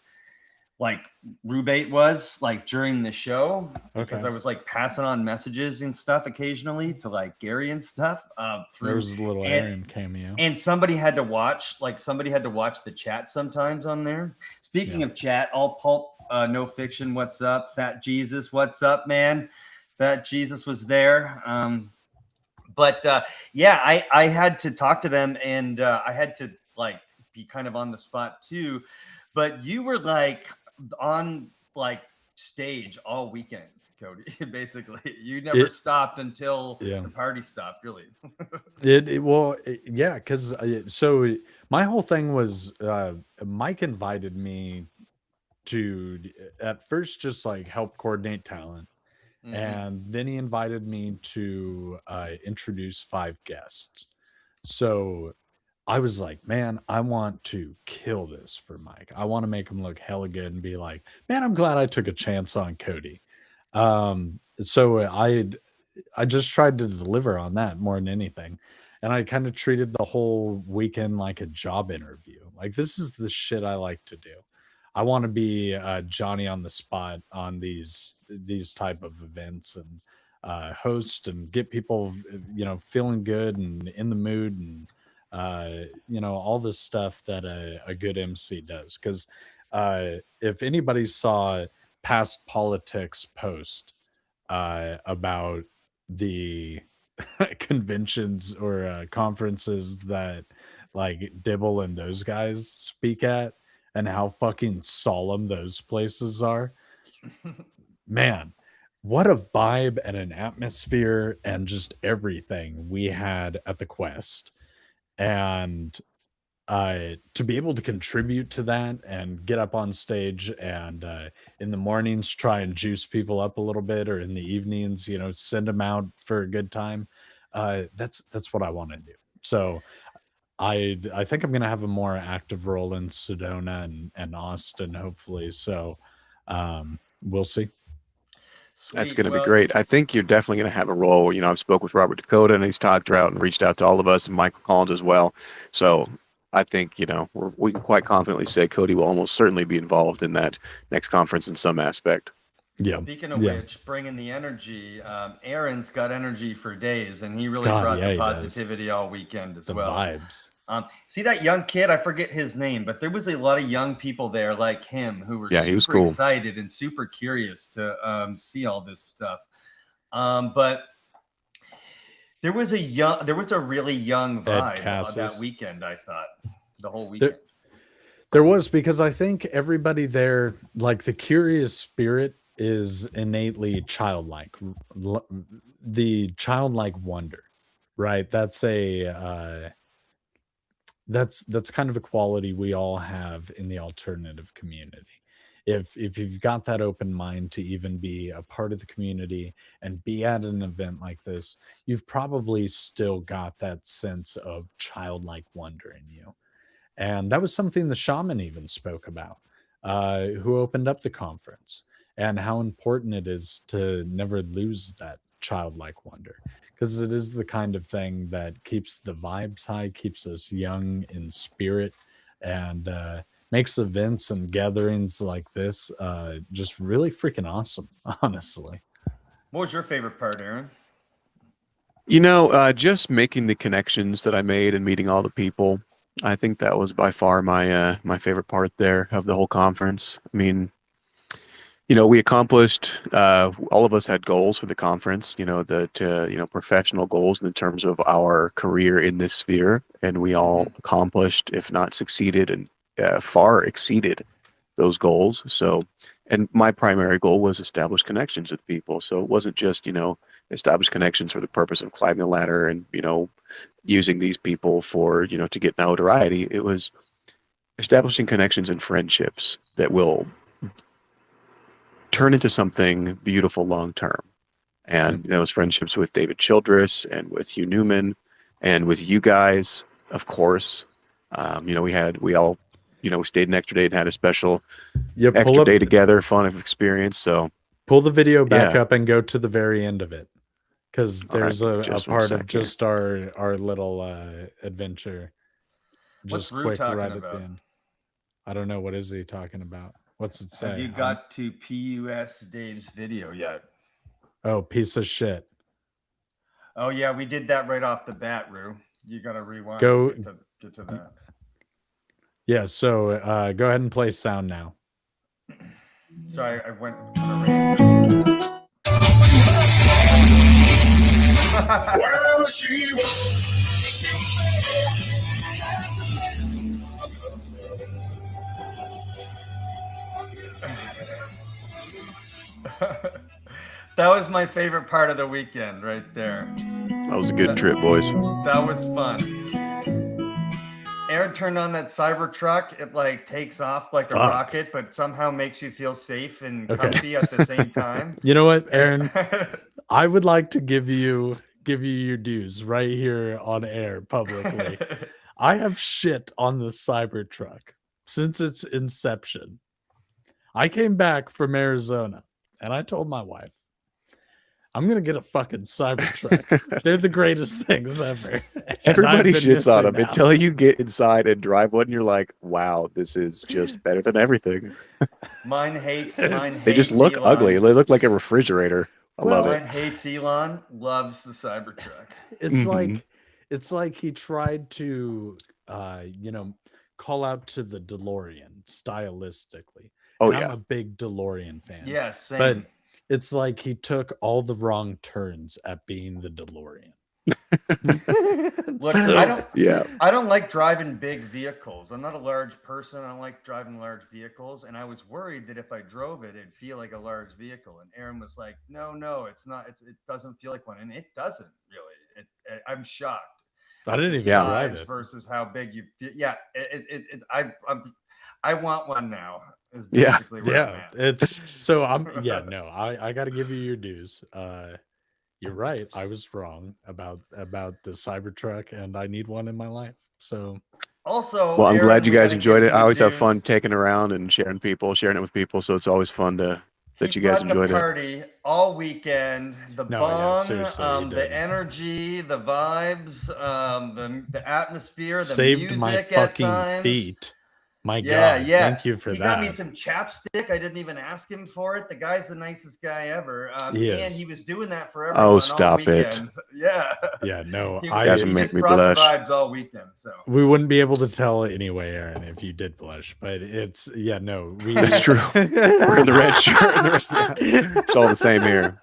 like Rubate was, like, during the show, because Okay. I was like passing on messages and stuff occasionally to like Gary and stuff there through, was a little and- Aaron cameo. and somebody had to watch the chat sometimes on there. Speaking Yeah. of chat, all pulp, no fiction. What's up? Fat Jesus. What's up, man? Fat Jesus was there. But yeah, I had to talk to them, and I had to like be kind of on the spot too, but you were like on like stage all weekend, Cody. Basically, you never stopped until the party stopped. Really, yeah, because so my whole thing was Mike invited me to at first just like help coordinate talent. And then he invited me to introduce 5 guests. So I was like, man, I want to kill this for Mike. I want to make him look hella good and be like, man, I'm glad I took a chance on Cody. So I just tried to deliver on that more than anything. And I kind of treated the whole weekend like a job interview. Like, this is the shit I like to do. I want to be Johnny on the spot on these type of events and host and get people, feeling good and in the mood and, all this stuff that a good MC does. Because if anybody saw Past Politics post about the conventions or conferences that like Dibble and those guys speak at, and how fucking solemn those places are. Man, what a vibe and an atmosphere and just everything we had at the Quest. And to be able to contribute to that and get up on stage and in the mornings try and juice people up a little bit, or in the evenings, send them out for a good time. That's what I want to do. So I think I'm going to have a more active role in Sedona and Austin, hopefully. So we'll see. That's going to be great. I think you're definitely going to have a role. I've spoke with Robert Dakota, and he's talked out and reached out to all of us, and Michael Collins as well. So I think, we can quite confidently say Cody will almost certainly be involved in that next conference in some aspect. Yeah. Speaking of which, bringing the energy, Aaron's got energy for days, and he really brought the positivity all weekend as well. Vibes. See that young kid? I forget his name, but there was a lot of young people there like him who were he was super cool. excited and super curious to see all this stuff. But there was a really young vibe on that weekend. I thought the whole weekend. There was, because I think everybody there, like, the curious spirit is innately childlike. The childlike wonder, right? That's that's kind of a quality we all have in the alternative community. If you've got that open mind to even be a part of the community and be at an event like this, you've probably still got that sense of childlike wonder in you. And that was something the shaman even spoke about, who opened up the conference, and how important it is to never lose that childlike wonder, because it is the kind of thing that keeps the vibes high, keeps us young in spirit, and makes events and gatherings like this just really freaking awesome, honestly. What was your favorite part, Aaron? Just making the connections that I made and meeting all the people. I think that was by far my my favorite part there of the whole conference. I mean, we accomplished, all of us had goals for the conference, professional goals in terms of our career in this sphere. And we all accomplished, if not succeeded, and far exceeded those goals. So, and my primary goal was establish connections with people. So it wasn't just, establish connections for the purpose of climbing the ladder and, using these people for, to get notoriety. It was establishing connections and friendships that will turn into something beautiful long term. And those friendships with David Childress and with Hugh Newman and with you guys, of course. We all stayed an extra day and had a special extra day together, fun of experience. So pull the video back up and go to the very end of it, because there's a part of just our little adventure. What's Just Rue quick talking right at about? the end. I don't know, what is he talking about? What's it say? Have you got to PUS Dave's video yet? Oh, piece of shit. Oh yeah, we did that right off the bat, Rue. You gotta rewind. Go- get to that. Yeah, so go ahead and play sound now. Sorry, I went on a rant. Well, she was That was my favorite part of the weekend right there. That was a good trip, boys. That was fun. Aaron turned on that Cybertruck. It like takes off like a Fuck. rocket, but somehow makes you feel safe and Okay. comfy at the same time. You know what, Aaron? I would like to give you your dues right here on air publicly. I have shit on the Cybertruck since its inception. I came back from Arizona and I told my wife, I'm gonna get a fucking Cybertruck. They're the greatest things ever. And I've Everybody been shits on missing them out. until you get inside and drive one. And you're like, wow, this is just better than everything. Mine hates. They just look Elon. ugly. They look like a refrigerator. I love it. Mine hates Elon. Loves the Cybertruck. It's Mhm. like he tried to call out to the DeLorean stylistically. Oh And yeah. I'm a big DeLorean fan. Yeah, same. But it's like he took all the wrong turns at being the DeLorean. Look, So- I don't like driving big vehicles. I'm not a large person. I don't like driving large vehicles. And I was worried that if I drove it, it'd feel like a large vehicle. And Aaron was like, no, it's not. It doesn't feel like one. And it doesn't really. I'm shocked. I didn't even Yeah. drive Size it. versus how big you feel. Yeah. I want one now. Is Yeah. basically where I'm Yeah, at. it's so I got to give you your dues. You're right. I was wrong about the Cybertruck, and I need one in my life. So Also, Well, I'm Aaron, glad you we guys gotta enjoyed give it. you I always have dues. fun taking around and sharing it with people. So it's always fun that He you guys brought enjoyed the it. party all weekend. The No, yeah, bong, seriously, he did. the energy, the vibes, the atmosphere, the saved music my at fucking times. feet. My Yeah, God, yeah. thank you for He that. got me some chapstick. I didn't even ask him for it. The guy's the nicest guy ever. He And is. he was doing that for everyone. Oh, all stop it. weekend. Yeah. Yeah, no, He, I guys he will make just me brought blush. the vibes all weekend. So we wouldn't be able to tell anyway, Aaron, if you did blush. But it's we That's true. We're in the red shirt. and the red- It's all the same here.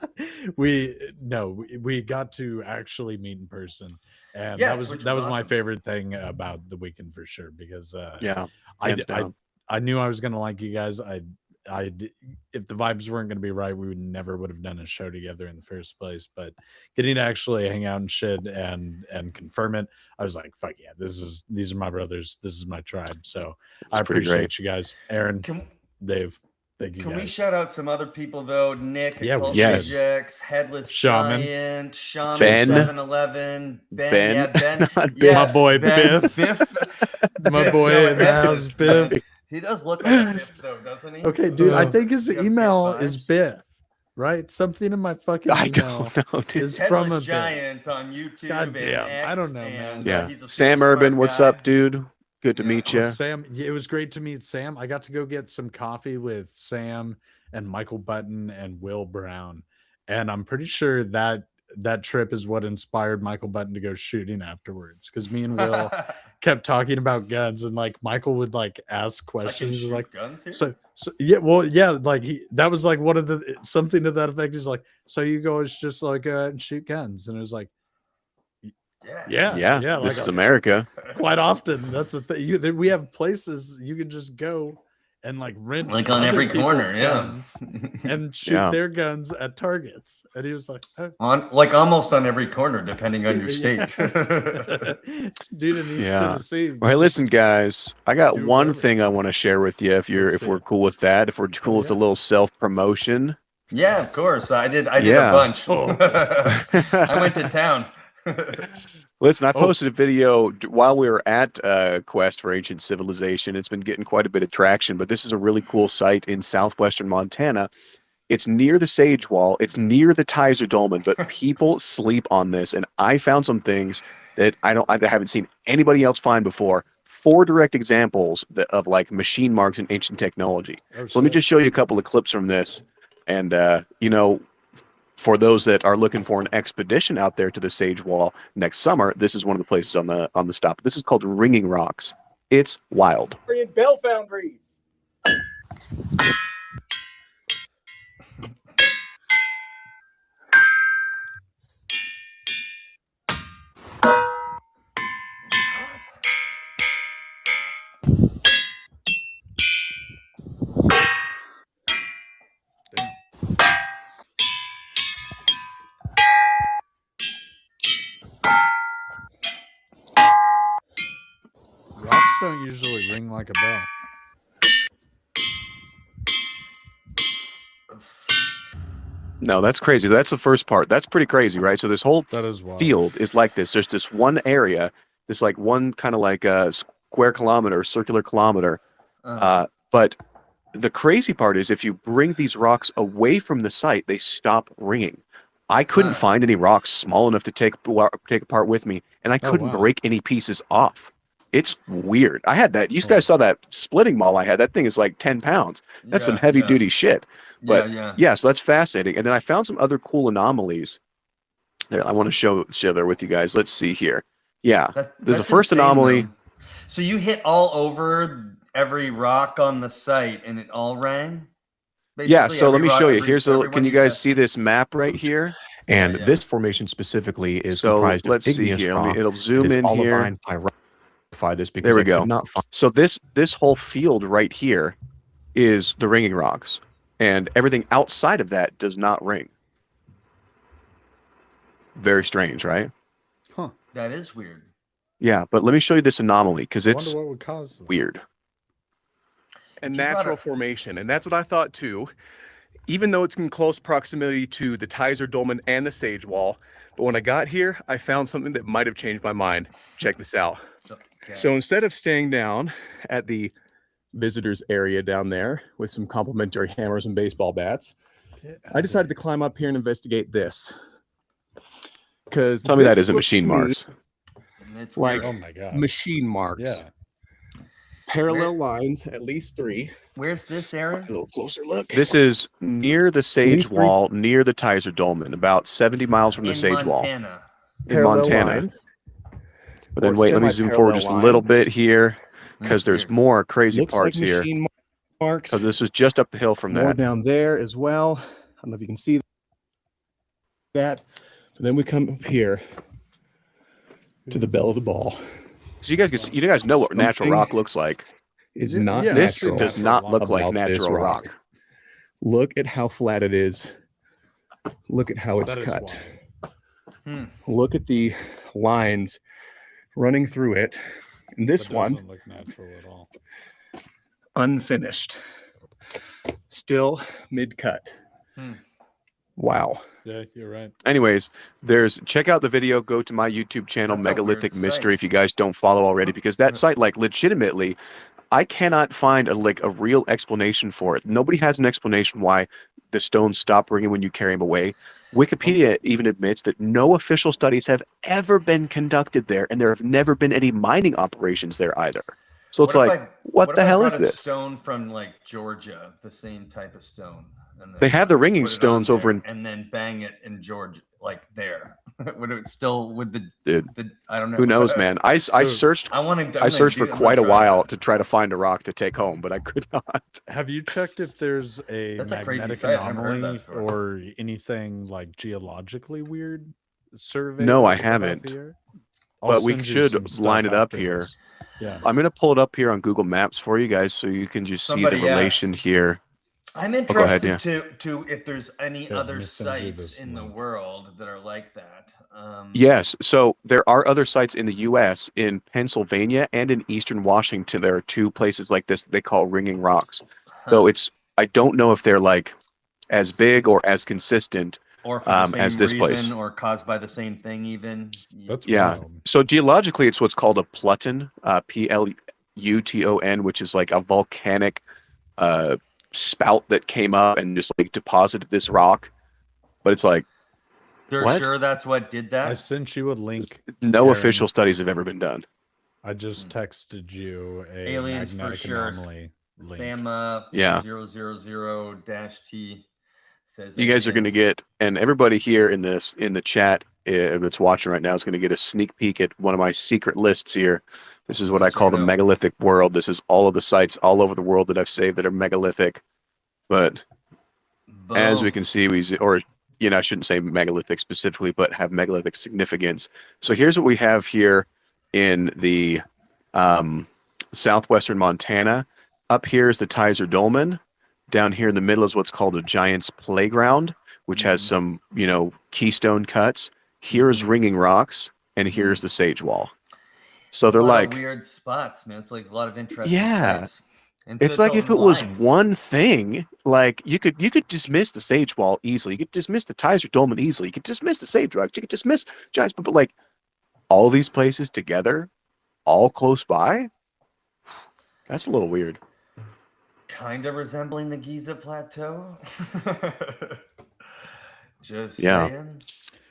We got to actually meet in person, and Yes, which that was was my awesome. favorite thing about the weekend for sure. Because Yeah. I hands down. knew I was gonna like you guys. If the vibes weren't gonna be right, we would have done a show together in the first place. But getting to actually hang out and shit and confirm it, I was like, fuck yeah, these are my brothers. This is my tribe. So I It's pretty appreciate great. you guys, Aaron, can, Dave. Thank you can we guys. shout out some other people though? Nick, Yeah, we Cult should. Rejects, Headless Shaman. Giant, Shaman Ben. 7-Eleven, Ben, Ben. yeah, Ben, Not yes, My boy Ben, Biff. My Biff, boy no, in the Biff house, is- Biff. He does look like a Biff though, doesn't he? Okay, dude, I Uh, think his he got email Biff is vibes. Biff, right? Something in my fucking I email don't know, dude. is from a Headless Biff. Giant on YouTube. God and damn, I X, don't know, man. and, Yeah. he's a Sam super Urban, smart what's guy. up, dude? Good to Yeah. meet Oh, you. Sam, yeah, it was great to meet Sam. I got to go get some coffee with Sam and Michael Button and Will Brown, and I'm pretty sure that trip is what inspired Michael Button to go shooting afterwards. Because me and Will kept talking about guns, and like Michael would like ask I can questions, shoot like guns here. so yeah, well yeah, like that was like one of the something to that effect. He's like, so you guys just like and shoot guns, and it was like, yeah, Yeah, like this is America. quite often that's the thing. We have places you can just go and like rent Like on other every corner, people's yeah. guns and shoot Yeah. their guns at targets. And he was like, oh. On like almost on every corner, depending on your Yeah. state. Dude in East Yeah. Tennessee. Well, hey, listen, guys. I got Do one whatever. thing I want to share with you. If Let's we're see. cool with that, if we're cool with a yeah. little self promotion. Yeah, Yes. of course. I did a Yeah. bunch. Oh. I went to town. Listen, I Oh. posted a video while we were at Quest for Ancient Civilization. It's been getting quite a bit of traction, but this is a really cool site in southwestern Montana. It's near the Sage Wall. It's near the Tizer Dolmen, but people sleep on this. And I found some things that I haven't seen anybody else find before. 4 direct examples of like machine marks in ancient technology. Oh, So let me shit. just show you a couple of clips from this. And, for those that are looking for an expedition out there to the Sage Wall next summer, this is one of the places on the stop. This is called Ringing Rocks. It's wild. Bell Foundries. ring like a bell. No, that's crazy. That's the first part. That's pretty crazy, right? So this whole That is wild. field is like this. There's this one area, this like one kind of like a square kilometer, circular kilometer. But the crazy part is if you bring these rocks away from the site, they stop ringing. I couldn't find any rocks small enough to take apart with me, and I couldn't wow. break any pieces off. It's weird. I had that. You guys saw that splitting maul I had. That thing is like 10 pounds. That's some heavy duty shit. But yeah, so that's fascinating. And then I found some other cool anomalies there. I want to share there with you guys. Let's see here. Yeah, there's a first anomaly. Though. So you hit all over every rock on the site, and it all rang. Yeah, so let me show you. Here's a. Can you guys see this map right here? And this formation specifically is So comprised let's of see igneous here. rock. It'll zoom in here. Olivine pyrite. This because There we I could go. not find So this whole field right here is the ringing rocks, and everything outside of that does not ring. Very strange, right? That is weird. Yeah, but let me show you this anomaly because I it's wonder what would cause that. weird. A natural formation, and that's what I thought too. Even though it's in close proximity to the Tyser Dolmen and the Sage Wall, but when I got here, I found something that might have changed my mind. Check this out. So instead of staying down at the visitors area down there with some complimentary hammers and baseball bats, I decided to climb up here and investigate this. Because Tell me that isn't machine marks. It's like Oh my god. machine marks. Yeah. Parallel lines, at least 3. Where's this, Aaron? A little closer look. This is near the Sage These three- Wall, near the Tyser Dolmen, about 70 miles from the In Sage Wall Montana. in Parallel Montana. lines. But then or wait, let me zoom forward just a semi-parallel little lines. bit here because there's weird. more crazy Looks parts like here. machine marks. Because this is just up the hill from More that. down there as well. I don't know if you can see that. But then we come up here to the bell of the ball. So you guys know what natural Something rock looks like. Is Yeah, not yeah, This natural. does not look like about this natural rock. Look at how flat it is. Look at how it's That is cut. wild. Look at the lines running through it. And this That one, doesn't look natural at all. unfinished. Still mid-cut. Wow. Yeah, you're right. Anyways, check out the video. Go to my YouTube channel, That's a Megalithic weird Mystery, site. if you guys don't follow already, because that site, like, legitimately, I cannot find a real explanation for it. Nobody has an explanation why the stones stop ringing when you carry them away. Wikipedia even admits that no official studies have ever been conducted there, and there have never been any mining operations there either. So it's like, what the if I hell brought is a this? Stone from like Georgia, the same type of stone. And They have the ringing put it on stones over there in and then bang it in Georgia, like there. Would it still with the Dude, I don't know. who knows, man. I searched I want to. I searched for quite a while to try to find a rock to take home, but I could not. Have you checked if there's a That's a crazy magnetic site. I've never heard that anomaly before. or anything like geologically weird survey? No, I above haven't. here? But I'll we send you should some stuff line it up after here. this. Yeah. I'm gonna pull it up here on Google Maps for you guys, so you can just see Somebody the relation here. I'm go ahead, interested to if there's any Yeah, other let me send you sites this in the link. world that are like that. Yes, so there are other sites in the U.S. in Pennsylvania and in Eastern Washington. There are 2 places like this that they call ringing rocks. So I don't know if they're like as big or as consistent. or for the same as this reason, place. or caused by the same thing. Even That's Yeah. wild. So geologically, it's what's called a pluton, Pluton, which is like a volcanic spout that came up and just like deposited this rock. But it's like they're What? sure that's what did that. I sent you a link. no Aaron. official studies have ever been done. I just texted you a Aliens for magnetic sure. anomaly link. Sam Yeah. 000-T says You guys are going to aliens. get, and everybody here in the chat that's watching right now is going to get a sneak peek at one of my secret lists here. This is what I call the Check it out. megalithic world. This is all of the sites all over the world that I've saved that are megalithic. But as we Boom. can see, I shouldn't say megalithic specifically, but have megalithic significance. So here's what we have here in the southwestern Montana. Up here is the Tyser Dolmen. Down here in the middle is what's called a Giant's Playground, which has some, keystone cuts. Here's Ringing Rocks, and here's the Sage Wall. So they're A lot of like, weird spots, man. It's like a lot of interesting yeah. sites. And so It's like if it all was lined. one thing, like you could dismiss the Sage Wall easily. You could dismiss the Tizer Dolmen easily. You could dismiss the Sage Rocks. You could dismiss Giants, but like all these places together, all close by. That's a little weird. Kind of resembling the Giza Plateau. Just Yeah. saying.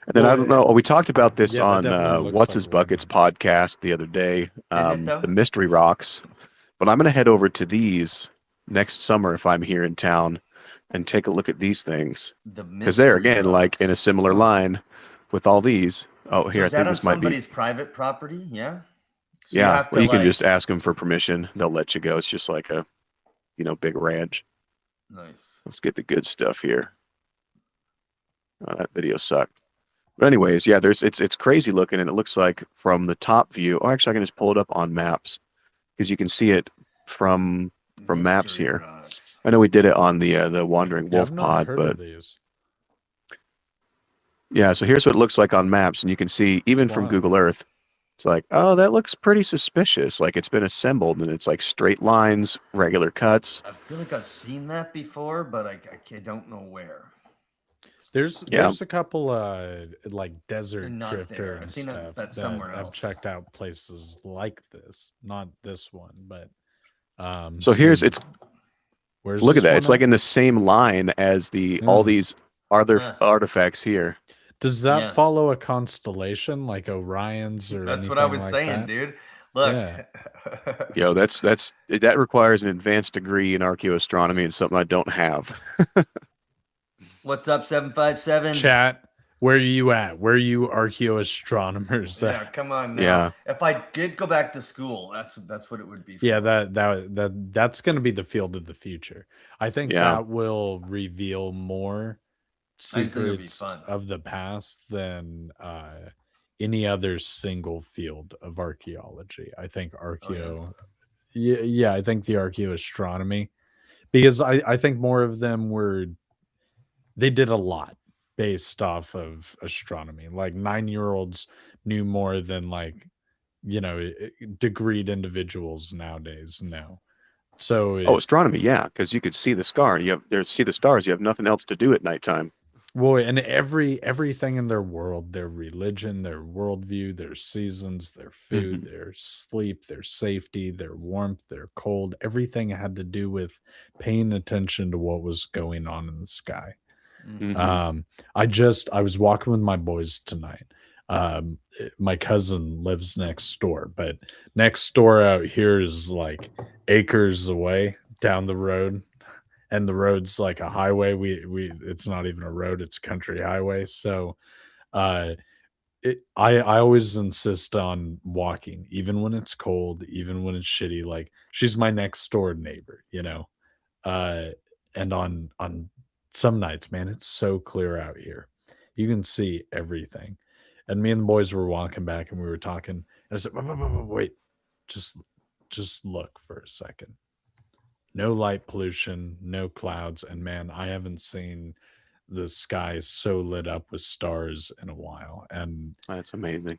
And then I don't know. We talked about this Yeah, that on definitely looks What's like His one. Buckets podcast the other day. though? The Mystery Rocks. But I'm gonna head over to these next summer if I'm here in town and take a look at these things. Because they're again like in a similar line with all these. Oh, here, So I is that think on this might be. somebody's private property? Yeah. So you Yeah, have to, well, you can like- just ask them for permission. They'll let you go. It's just like a, big ranch. Nice. Let's get the good stuff here. Oh, that video sucked. But anyways, yeah, it's crazy looking, and it looks like from the top view. Oh, actually, I can just pull it up on maps because you can see it from maps Mystery here. Rocks. I know we did it on the Wandering Yeah, Wolf I've not pod, heard but of these. yeah. So here's what it looks like on maps, and you can see even It's from wild. Google Earth. It's like, oh, that looks pretty suspicious. Like it's been assembled, and it's like straight lines, regular cuts. I feel like I've seen that before, but I don't know where. There's Yeah. a couple like desert Not drifter there. and I've seen stuff that that somewhere I've else. checked out places like this, not this one, but So here's some- it's where's look at this that. one It's like at? in the same line as all Mm. these other Huh. artifacts here. Does that Yeah. follow a constellation like Orion's or That's what I anything was like saying, that? dude. Look. Yeah. Yo, that requires an advanced degree in archaeoastronomy and something I don't have. What's up, 757? Chat, where are you at? Where are you archaeoastronomers Yeah, at? come on now. Yeah. If I did go back to school, that's what it would be. For. Yeah, that's going to be the field of the future. I think Yeah. that will reveal more think it'll be secrets fun. of the past than any other single field of archaeology. I think yeah, I think the archaeoastronomy, because I think more of them they did a lot based off of astronomy. Like 9-year-olds knew more than like, degreed individuals nowadays know. So Oh, astronomy, yeah, because you could see the star and see the stars. You have nothing else to do at nighttime. well, and everything in their world, their religion, their worldview, their seasons, their food, their sleep, their safety, their warmth, their cold, everything had to do with paying attention to what was going on in the sky. Mhm. I was walking with my boys tonight. My cousin lives next door, but next door out here is like acres away down the road, and the road's like a highway. It's not even a road, it's a country highway. So I always insist on walking, even when it's cold, even when it's shitty. Like she's my next door neighbor, and on some nights, man, it's so clear out here. You can see everything. And me and the boys were walking back and we were talking. And I said, wait, just look for a second. No light pollution, no clouds. And man, I haven't seen the sky so lit up with stars in a while. And That's amazing.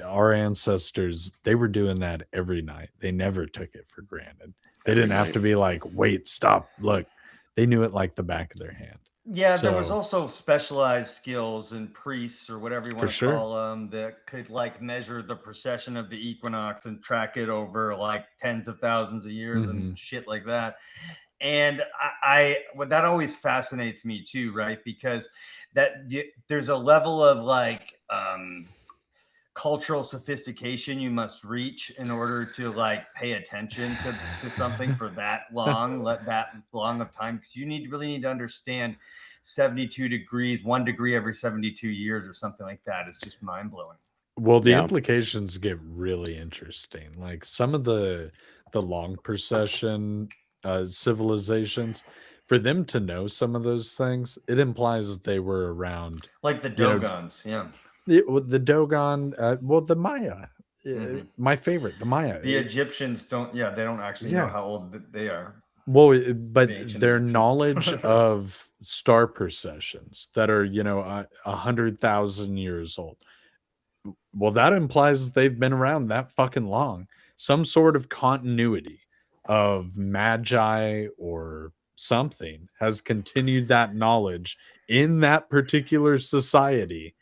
our ancestors, they were doing that every night. They never took it for granted. They Every didn't have night. to be like, wait, stop, look. They knew it like the back of their hand. Yeah, there was So- also specialized skills and priests or whatever you For want to sure. call them that could like measure the precession of the equinox and track it over like tens of thousands of years Mhm. and shit like that. And I that always fascinates me too, right? Because there's a level of like cultural sophistication you must reach in order to like pay attention to something for that long of time, because you really need to understand 72 degrees, 1 degree every 72 years or something like that. It's just mind-blowing. Well, the Yeah. implications get really interesting. Like some of the long procession civilizations, for them to know some of those things, it implies they were around. Like the You know, Dogons, yeah. The Dogon, the Maya, Mhm. my favorite, the Maya. The Egyptians they don't actually know Yeah. how old they are. Well, but The ancient their Egyptians. knowledge of star processions that are 100,000 years old, Well, that implies they've been around that fucking long. Some sort of continuity of magi or something has continued that knowledge in that particular society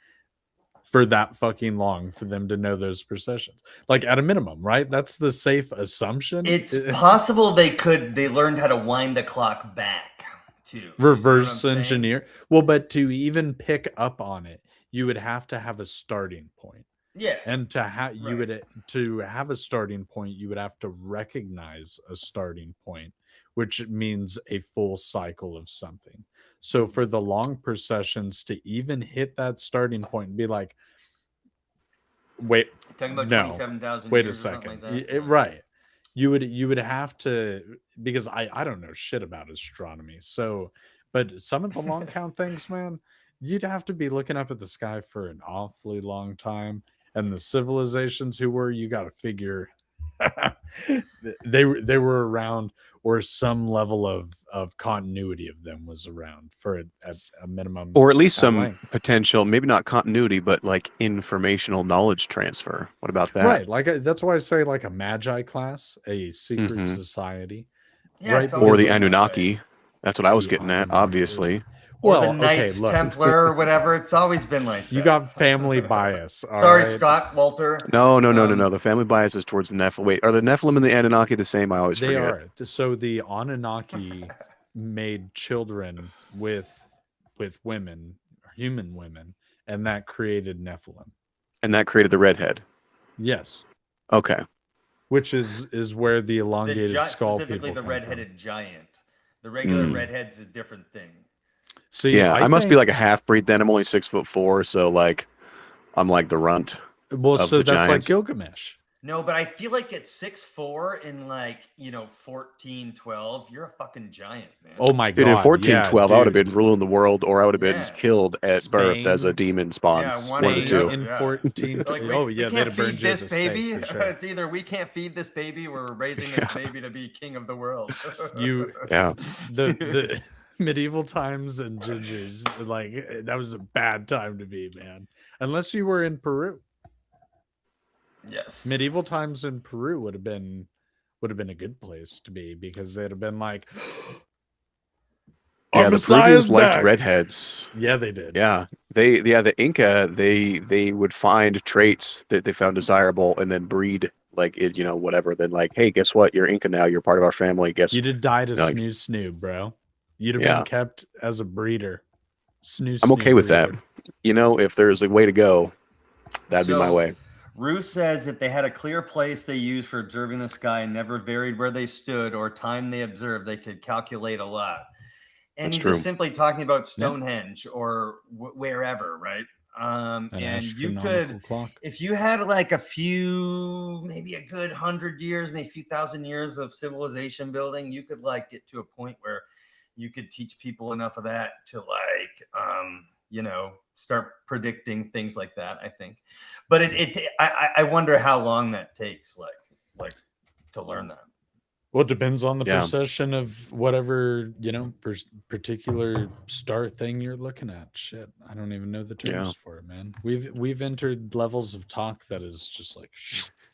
for that fucking long for them to know those processions. Like at a minimum, right? That's the safe assumption. It's possible they learned how to wind the clock back too. Reverse engineer. Well, but to even pick up on it, you would have to have a starting point. Yeah. And to have you would to have a starting point, you would have to recognize a starting point, which means a full cycle of something. So for the long processions to even hit that starting point and be like, wait, talking about no, 27,000 wait a years or something second, like that? right? You would have to, because I don't know shit about astronomy, so but some of the long count things, man, you'd have to be looking up at the sky for an awfully long time. And the civilizations who were, you got to figure they were around, or some level of continuity of them was around for a minimum, or at least some length. potential, maybe not continuity, but like informational knowledge transfer. What about that? Right, like that's why I say like a magi class, a secret society, right? Or the Anunnaki. That's what I was getting at, obviously. Or the Knights Templar or whatever. It's always been like that. You got family bias. Sorry, right? Scott, Walter. No. The family bias is towards the Nephilim. Wait, are the Nephilim and the Anunnaki the same? I always forget. They are. So the Anunnaki made children with women, human women, and that created Nephilim. And that created the redhead. Yes. Okay. Which is where the elongated skull specifically people the come redheaded from. giant. The regular redhead's a different thing. See, yeah, I must be think- like a half breed then. I'm only 6'4", so like I'm like the runt. Well, of so the that's giants. like Gilgamesh. No, but I feel like at 6'4" in 1412, you're a fucking giant, man. Oh my god. Dude, in 1412, I would have been ruling the world, or I would have been Yeah. killed at birth as a Spain. demon spawns. Yeah, one of the two. In Yeah. 14. Like, oh we yeah, they'd can't have burned feed you at this the stake baby. for sure. It's either we can't feed this baby, or we're raising this baby to be king of the world. Yeah. The medieval times and gingers, like that was a bad time to be, man. Unless you were in Peru. Yes. Medieval times in Peru would have been a good place to be, because they'd have been like, Yeah, our the Messiah's Peruvians liked back. redheads. Yeah, they did. Yeah, the Inca, they would find traits that they found desirable and then breed like it, whatever. Then like, hey, guess what? You're Inca now. You're part of our family. Guess You'd have died a like- snoo, bro. You'd have Yeah. been kept as a breeder. Snoo. I'm okay with that. breeder. If there's a way to go, that'd be my So- way. Rue says if they had a clear place they used for observing the sky and never varied where they stood or time they observed, they could calculate a lot. And That's he's true. just simply talking about Stonehenge or wherever, right? An And you astronomical could, clock. if you had like maybe a good 100 years, maybe a few thousand years of civilization building, you could like get to a point where you could teach people enough of that to start predicting things like that, I think. But I wonder how long that takes, like to learn that. Well, it depends on the Yeah. procession of whatever, particular star thing you're looking at. Shit, I don't even know the terms Yeah. for it, man. We've entered levels of talk that is just like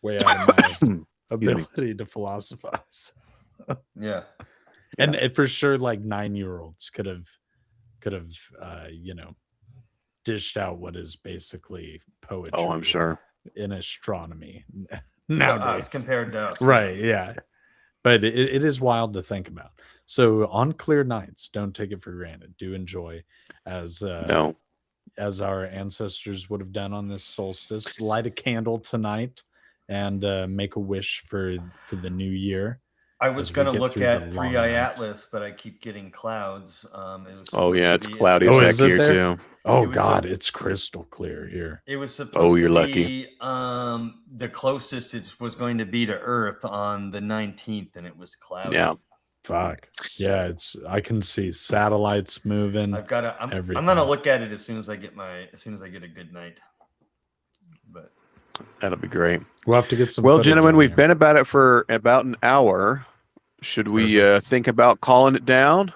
way out of my ability to philosophize. Yeah. And for sure, like 9-year-olds could have, dished out what is basically poetry. Oh, I'm sure. In astronomy Us nowadays, compared to us. right? Yeah, but it is wild to think about. So on clear nights, don't take it for granted. Do enjoy, as No. as our ancestors would have done on this solstice. Light a candle tonight and make a wish for the new year. I was as we going to get look through the at long Three Eye night. Atlas, but I keep getting clouds. It was Oh yeah, supposed it's to be- cloudy Oh, as heck is it here there? too. Oh It was God, it's crystal clear here. It was supposed Oh, you're to lucky. be the closest it was going to be to Earth on the 19th, and it was cloudy. Yeah. Fuck. Yeah, I can see satellites moving. I've got to. I'm Everything. gonna look at it as soon as I get a good night. But That'll be great. We'll have to get some. Well, footage gentlemen, on we've here. been about it for about an hour. Should we think about calling it down?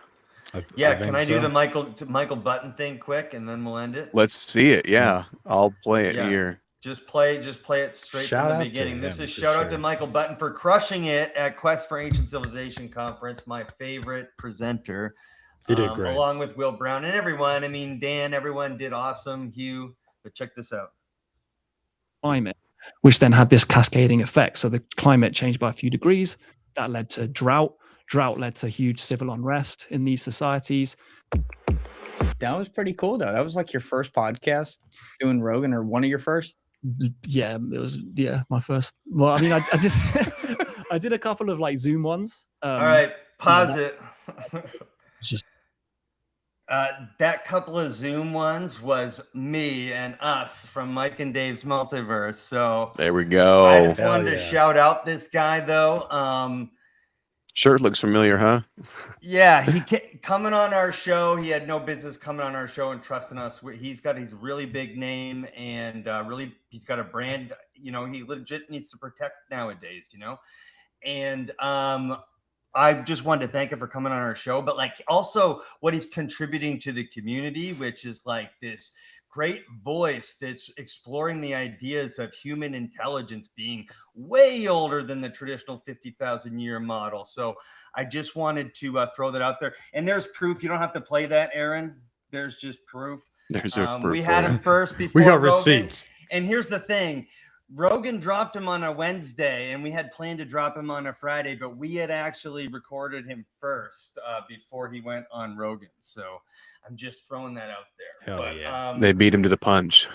yeah, think can I do so. the Michael Button thing quick, and then we'll end it? Let's see it. Yeah, I'll play it Yeah. here. Just play it straight Shout from out the to beginning. This him is for shout out to sure. Michael Button for crushing it at Quest for Ancient Civilization Conference, my favorite presenter. He did great. Along with Will Brown and everyone. I mean, Dan, everyone did awesome. Hugh, but check this out. Climate, which then had this cascading effect. So the climate changed by a few degrees. That led to drought. Drought led to huge civil unrest in these societies. That was pretty cool, though. That was like your first podcast doing Rogan, or one of your first? Yeah, it was. Yeah, my first. Well, I mean, I did. I did a couple of like Zoom ones. All right, pause it. It's just that couple of Zoom ones was me and us from Mike and Dave's Multiverse. So There we go. I just Hell wanted to yeah. shout out this guy though. Shirt looks familiar, huh? Yeah, coming on our show. He had no business coming on our show and trusting us. He's got his really big name and really he's got a brand. You know, he legit needs to protect nowadays. You know, and I just wanted to thank him for coming on our show, but like also what he's contributing to the community, which is like this great voice that's exploring the ideas of human intelligence being way older than the traditional 50,000 year model. So I just wanted to throw that out there. And there's proof. You don't have to play that, Aaron. There's just proof. There's a proof We for had it. him first before We got Rogan. receipts. And here's the thing. Rogan dropped him on a Wednesday, and we had planned to drop him on a Friday, but we had actually recorded him first before he went on Rogan. So I'm just throwing that out there. Hell yeah. They beat him to the punch.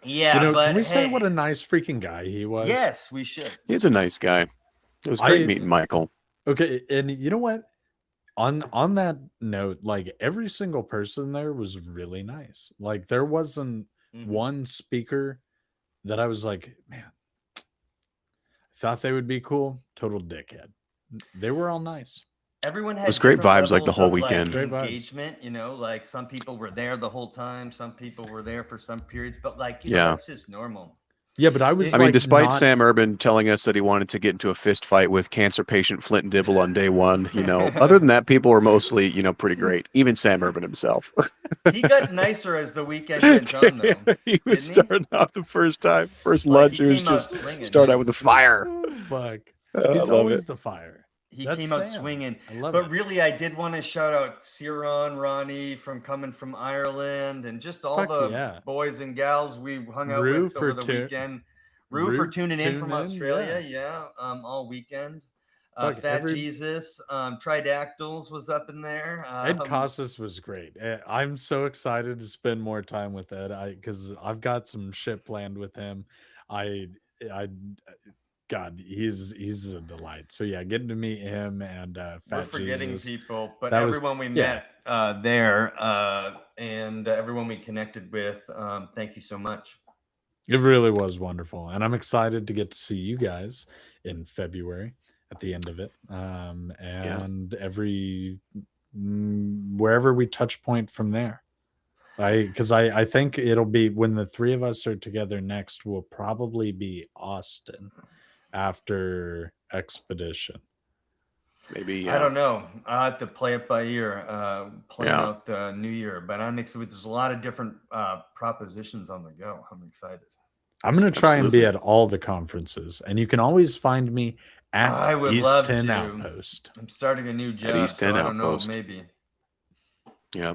Yeah, You know, but can we say hey, what a nice freaking guy he was? yes, we should. He's a nice guy. It was great I- meeting Michael. Okay, and you know what? On that note, like every single person there was really nice. Like there wasn't Mhm. one speaker that I was like, man, I thought they would be cool. Total dickhead. They were all nice. Everyone had was great different vibes, like, the levels whole of, weekend. Great vibes. engagement, you know, like some people were there the whole time, some people were there for some periods, but like, you know, Yeah. that's just normal. Yeah, but I was I mean, like, despite not- Sam Urban telling us that he wanted to get into a fist fight with cancer patient Flint and Dibble on day one, you know, other than that, people were mostly, you know, pretty great. Even Sam Urban himself. He got nicer as the weekend went on, though. He was Didn't he? starting off the first time. First Like, lunch, he he was came out just swinging, start yeah. out with the fire. Oh, fuck. I He's love always it. the fire. He That's came out Sam. swinging. I love But it. really, I did want to shout out Ciaran, Ronnie from coming from Ireland, and just all Fuck the yeah. boys and gals we hung out Rue with for over the tu- weekend. Rue for Rue tuning in from tuning in, Australia, yeah, all weekend. Fuck, Fat every- Jesus, Tridactyls was up in there. Ed Costas was great. I'm so excited to spend more time with Ed because I've got some shit planned with him. God, he's a delight. So yeah, getting to meet him and We're Fat forgetting Jesus. people, but That was- everyone we yeah. met there and everyone we connected with, thank you so much. It really was wonderful, and I'm excited to get to see you guys in February at the end of it, and wherever we touch point from there. Because I think it'll be when the three of us are together next. Will probably be Austin after Expedition. Maybe I don't know. I have to play it by ear, plan Yeah. out the new year, but I'm excited. There's a lot of different propositions on the go. I'm excited. I'm gonna try and be Absolutely. at all the conferences, and you can always find me at I would East love 10 to. Outpost. I'm starting a new job, East so 10 I don't know, Outpost. maybe. Yeah.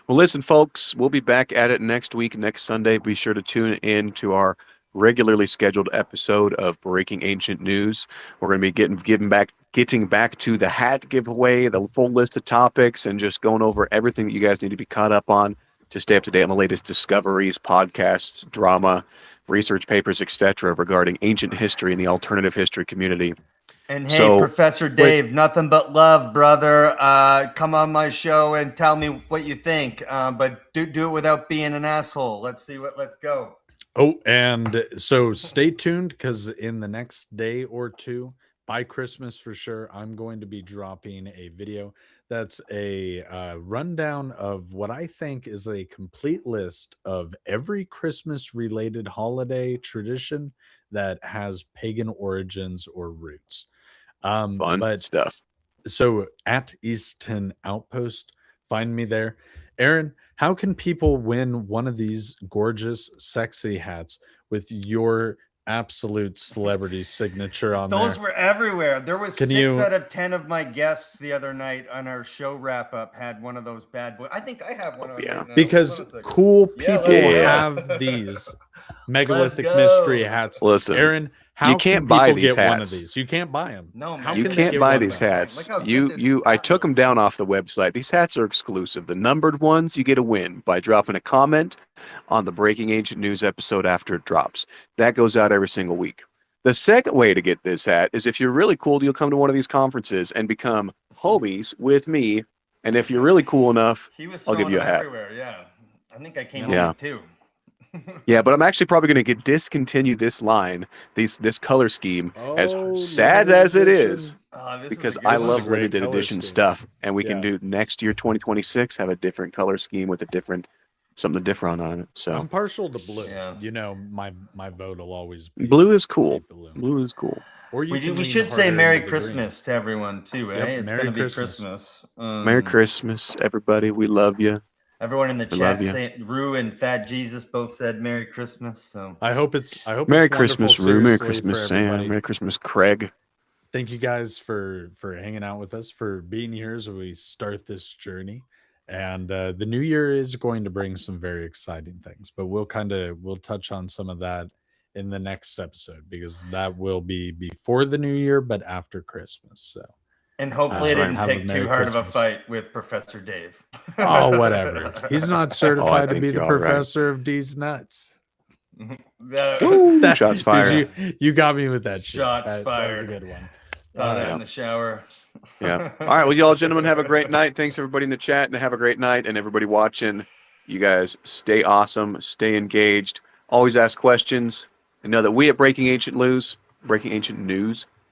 Well, listen, folks, we'll be back at it next week, next Sunday. Be sure to tune in to our regularly scheduled episode of Breaking Ancient News. We're going to be getting back to the hat giveaway, the full list of topics, and just going over everything that you guys need to be caught up on to stay up to date on the latest discoveries, podcasts, drama, research papers, etc., regarding ancient history and the alternative history community. And hey, So- Professor Dave, nothing but love, brother. Come on my show and tell me what you think. But do it without being an asshole. Let's go. Oh, and so stay tuned because in the next day or two, by Christmas for sure, I'm going to be dropping a video that's a rundown of what I think is a complete list of every Christmas related holiday tradition that has pagan origins or roots. Fun But stuff. so at East 10 Outpost, find me there. Aaron, How can people win one of these gorgeous, sexy hats with your absolute celebrity signature on Those there? were everywhere. There was Can 6 you- out of 10 of my guests the other night on our show wrap up had one of those bad boys. I think I have one on Yeah. right now. Because Hold on a second. cool Yeah, people let's go. have these megalithic Let's mystery go. hats. Listen, Aaron, how can't can buy people these get one of hats. these? You can't buy them. No, How man. You can they can't get buy one of these them? hats. Look how good You this you I hat took them looks. down off the website. These hats are exclusive. The numbered ones you get a win by dropping a comment on the Breaking Ancient News episode after it drops. That goes out every single week. The second way to get this hat is if you're really cool, you'll come to one of these conferences and become homies with me. And if you're really cool enough, He was I'll give throwing you a them hat. everywhere. Yeah. I think I came Yeah. home with 2. Yeah, but I'm actually probably going to discontinue this line, this color scheme, as Oh, sad limited as it is, edition. This is because a good I This is a love great limited color edition scheme. stuff, and we can Yeah. do next year, 2026, have a different color scheme with a different something different on it. So I'm partial to blue. Yeah. You know, my vote will always be blue is cool. blue. Blue is cool. Or you We, can we lean should say harder Merry into the green. Christmas to everyone too, eh? Yep, It's Merry gonna be Christmas. Christmas. Merry Christmas, everybody. We love you. Everyone in the We love chat you. saying Rue and Fat Jesus both said Merry Christmas. So I hope it's Merry wonderful, Christmas, Rue. Merry seriously, Christmas, for Sam. everybody. Merry Christmas, Craig. Thank you guys for hanging out with us, for being here as we start this journey. And the new year is going to bring some very exciting things, but we'll touch on some of that in the next episode, because that will be before the new year but after Christmas. So and hopefully That's I right. didn't Have a pick Merry too hard of Christmas. a fight with Professor Dave. oh, whatever. He's not certified to think be the you're all right. professor of D's nuts. Woo, That- shots did fired. you got me with that shit. Shots That was a fired. good one. Thought of that Yeah. in the shower. Yeah. All right. Well, y'all gentlemen, have a great night. Thanks everybody in the chat, and have a great night. And everybody watching, you guys stay awesome, stay engaged, always ask questions, and know that we at Breaking Ancient News,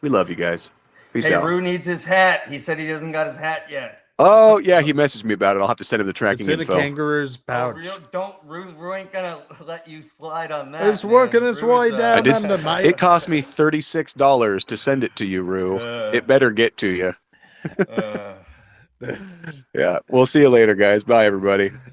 we love you guys. Peace Hey, out. Rue needs his hat. He said he doesn't got his hat yet. Oh yeah, he messaged me about it. I'll have to send him the tracking It's in info. a kangaroo's pouch. Rue ain't gonna let you slide on that. It's working its way down I did. under my. It cost me $36 to send it to you, Rue. It better get to you. Yeah. We'll see you later, guys. Bye, everybody.